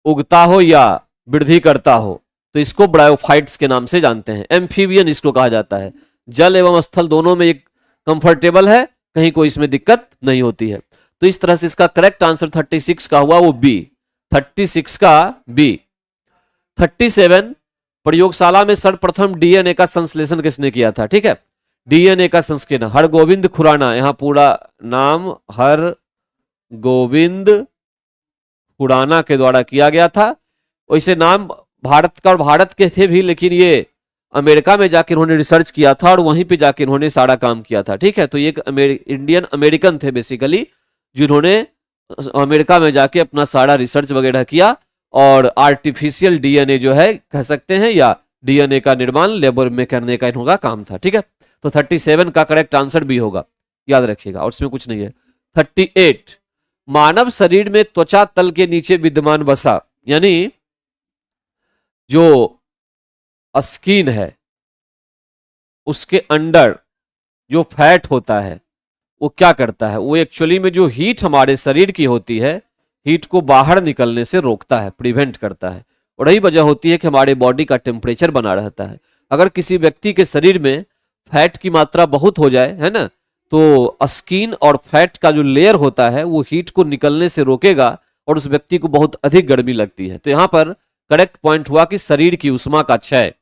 उगता हो या वृद्धि करता हो, तो इसको ब्रायोफाइट्स के नाम से जानते हैं। एम्फीबियन इसको कहा जाता है, जल एवं स्थल दोनों में एक कंफर्टेबल है, कहीं कोई इसमें दिक्कत नहीं होती है। तो इस तरह से इसका करेक्ट आंसर 36 का हुआ वो बी, 36 का बी। 37 प्रयोगशाला में सर्वप्रथम डीएनए का संश्लेषण किसने किया था? ठीक है, डीएनए का संश्लेषण हरगोविंद खुराना, यहां पूरा नाम हरगोविंद खुराना के द्वारा किया गया था। वैसे नाम भारत का और भारत के थे भी, लेकिन ये अमेरिका में जाकर उन्होंने रिसर्च किया था और वहीं पे जाकर उन्होंने सारा काम किया था। ठीक है, तो ये इंडियन अमेरिकन थे बेसिकली, जिन्होंने अमेरिका में जाके अपना सारा रिसर्च वगैरह किया और आर्टिफिशियल डीएनए जो है कह सकते हैं, या डीएनए का निर्माण लेबर में करने का इनका काम था। ठीक है, तो 37 का करेक्ट आंसर भी होगा, याद रखिएगा, और इसमें कुछ नहीं है। 38 मानव शरीर में त्वचा तल के नीचे विद्यमान वसा, यानी जो स्किन है उसके अंडर जो फैट होता है वो क्या करता है, वो एक्चुअली में जो हीट हमारे शरीर की होती है, हीट को बाहर निकलने से रोकता है, प्रिवेंट करता है। और यही वजह होती है कि हमारे बॉडी का टेम्परेचर बना रहता है। अगर किसी व्यक्ति के शरीर में फैट की मात्रा बहुत हो जाए, है ना, तो स्किन और फैट का जो लेयर होता है वो हीट को निकलने से रोकेगा और उस व्यक्ति को बहुत अधिक गर्मी लगती है। तो यहां पर करेक्ट पॉइंट हुआ कि शरीर की उष्मा का क्षय,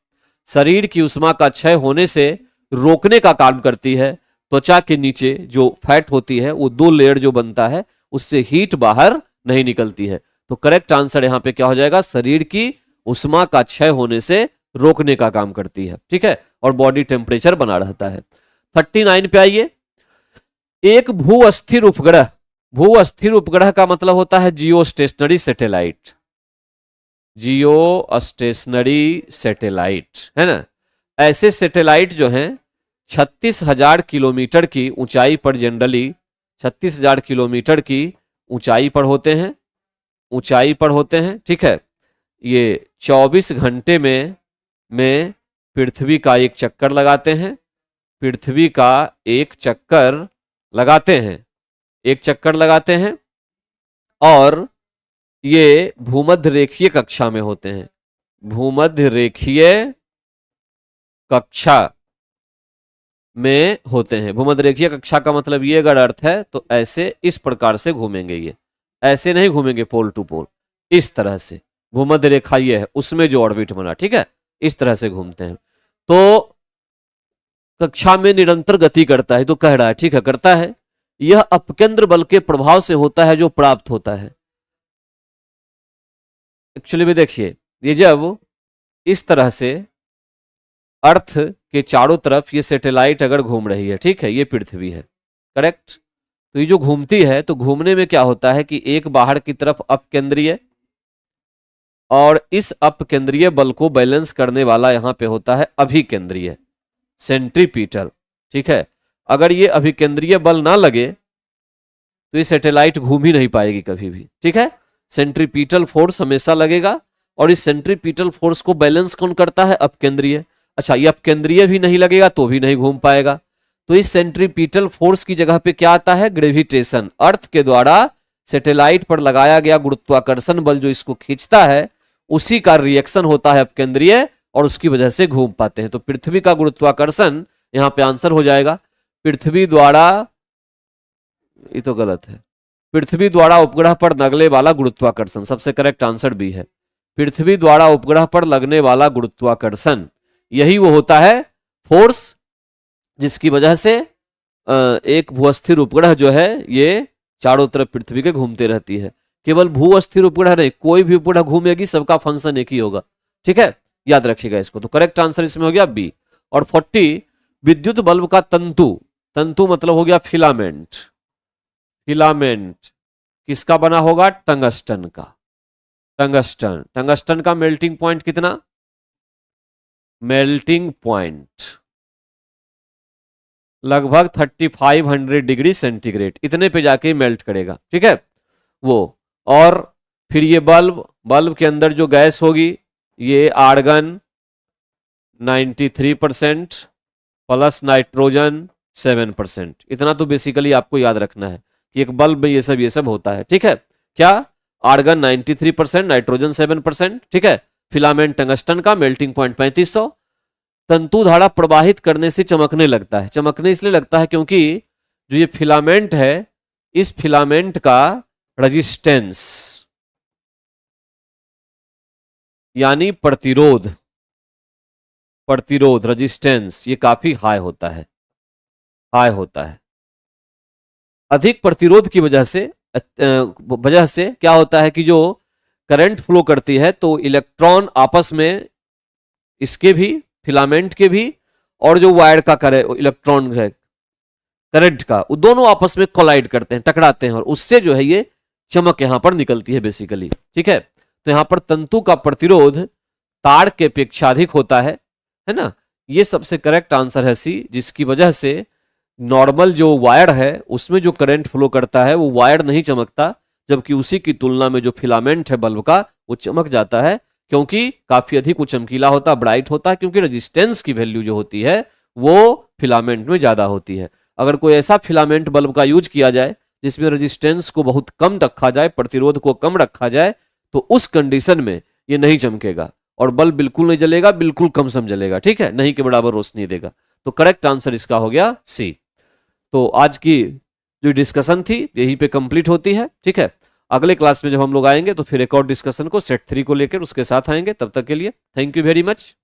शरीर की उष्मा का क्षय होने से रोकने का काम करती है। त्वचा के नीचे जो फैट होती है वो दो लेयर जो बनता है उससे हीट बाहर नहीं निकलती है। तो करेक्ट आंसर यहां पे क्या हो जाएगा, शरीर की उष्मा का क्षय होने से रोकने का काम करती है। ठीक है, और बॉडी टेम्परेचर बना रहता है। 39 पे आइए। एक भू अस्थिर उपग्रह, भू अस्थिर उपग्रह का मतलब होता है जियो स्टेशनरी सैटेलाइट, जियो स्टेशनरी सैटेलाइट, है ना। ऐसे सैटेलाइट जो हैं 36,000 किलोमीटर की ऊंचाई पर, जनरली 36,000 किलोमीटर की ऊंचाई पर होते हैं, ऊंचाई पर होते हैं। ठीक है, ये 24 घंटे में पृथ्वी का एक चक्कर लगाते हैं, पृथ्वी का एक चक्कर लगाते हैं, एक चक्कर लगाते हैं, और ये भूमध्य रेखीय कक्षा में होते हैं, भूमध्य रेखीय कक्षा में होते हैं। भूमध्य रेखीय कक्षा का मतलब ये अगर अर्थ है तो ऐसे इस प्रकार से घूमेंगे, ये ऐसे नहीं घूमेंगे पोल टू पोल, इस तरह से भूमध्य रेखा ये है उसमें जो ऑर्बिट बना, ठीक है, इस तरह से घूमते हैं। तो कक्षा में निरंतर गति करता है, तो कह रहा है, ठीक है, करता है। यह अपकेंद्र बल के प्रभाव से होता है जो प्राप्त होता है। एक्चुअली में देखिए, ये जब इस तरह से अर्थ के चारों तरफ ये सैटेलाइट अगर घूम रही है, ठीक है, ये पृथ्वी है, करेक्ट, तो ये जो घूमती है तो घूमने में क्या होता है कि एक बाहर की तरफ अपकेंद्रीय, और इस अपकेंद्रीय बल को बैलेंस करने वाला यहां पे होता है अभिकेंद्रीय, सेंट्रीपिटल। ठीक है, अगर ये अभिकेंद्रीय बल ना लगे तो ये सैटेलाइट घूम ही नहीं पाएगी कभी भी। ठीक है, सेंट्रीपिटल फोर्स हमेशा लगेगा और इस सेंट्रीपिटल फोर्स को बैलेंस कौन करता है? अपकेंद्रीय। अच्छा, ये अपकेंद्रीय भी नहीं लगेगा तो भी नहीं घूम पाएगा। तो इस सेंट्रीपिटल फोर्स की जगह पे क्या आता है? ग्रेविटेशन। अर्थ के द्वारा सैटेलाइट पर लगाया गया गुरुत्वाकर्षण बल जो इसको खींचता है, उसी का रिएक्शन होता है अपकेंद्रीय, और उसकी वजह से घूम पाते हैं। तो पृथ्वी का गुरुत्वाकर्षण यहां पे आंसर हो जाएगा पृथ्वी द्वारा, ये तो गलत है, पृथ्वी द्वारा उपग्रह पर लगने वाला गुरुत्वाकर्षण। सबसे करेक्ट आंसर भी है, पृथ्वी द्वारा उपग्रह पर लगने वाला गुरुत्वाकर्षण, यही वो होता है फोर्स जिसकी वजह से एक भूस्थिर उपग्रह जो है ये चारों तरफ पृथ्वी के घूमते रहती है। केवल भूस्थिर उपग्रह नहीं, कोई भी उपग्रह घूमेगी, सबका फंक्शन एक ही होगा। ठीक है, याद रखिएगा इसको। तो करेक्ट आंसर इसमें हो गया बी। और 40, विद्युत बल्ब का तंतु, तंतु मतलब हो गया फिलामेंट, फिलामेंट किसका बना होगा? टंगस्टन का। टंगस्टन, टंगस्टन का मेल्टिंग पॉइंट कितना? मेल्टिंग पॉइंट लगभग 3500 डिग्री सेंटीग्रेड, इतने पे जाके मेल्ट करेगा। ठीक है वो। और फिर ये बल्ब, बल्ब के अंदर जो गैस होगी ये आर्गन 93% प्लस नाइट्रोजन 7%। इतना तो बेसिकली आपको याद रखना है कि एक बल्ब में ये सब होता है। ठीक है, क्या? Argon 93%, nitrogen 7%। ठीक है, फिलामेंट टंगस्टन का, मेल्टिंग पॉइंट 3500। तंतु धारा प्रवाहित करने से चमकने लगता है। चमकने इसलिए लगता है क्योंकि जो ये फिलामेंट है, इस फिलामेंट का रेजिस्टेंस यानी प्रतिरोध, प्रतिरोध रेजिस्टेंस ये काफी हाई होता है, हाई होता है। अधिक प्रतिरोध की वजह से क्या होता है कि जो करंट फ्लो करती है तो इलेक्ट्रॉन आपस में, इसके भी, फिलामेंट के भी, और जो वायर का इलेक्ट्रॉन है करंट का, वो दोनों आपस में कोलाइड करते हैं, टकराते हैं, और उससे जो है ये चमक यहां पर निकलती है बेसिकली। ठीक है, तो यहां पर तंतु का प्रतिरोध तार के अपेक्षा अधिक होता है ना। ये सबसे करेक्ट आंसर है सी, जिसकी वजह से नॉर्मल जो वायर है उसमें जो करंट फ्लो करता है वो वायर नहीं चमकता, जबकि उसी की तुलना में जो फिलामेंट है बल्ब का वो चमक जाता है, क्योंकि काफी अधिक वो चमकीला होता है, ब्राइट होता है, क्योंकि रेजिस्टेंस की वैल्यू जो होती है वो फिलामेंट में ज्यादा होती है। अगर कोई ऐसा फिलामेंट बल्ब का यूज किया जाए जिसमें रेजिस्टेंस को बहुत कम रखा जाए, प्रतिरोध को कम रखा जाए, तो उस कंडीशन में ये नहीं चमकेगा और बल्ब बिल्कुल नहीं जलेगा, बिल्कुल कम सम जलेगा। ठीक है, नहीं के बराबर रोशनी देगा। तो करेक्ट आंसर इसका हो गया सी। तो आज की जो डिस्कशन थी यहीं पे कंप्लीट होती है। ठीक है, अगले क्लास में जब हम लोग आएंगे तो फिर एक और डिस्कशन को सेट 3 को लेकर उसके साथ आएंगे। तब तक के लिए थैंक यू वेरी मच।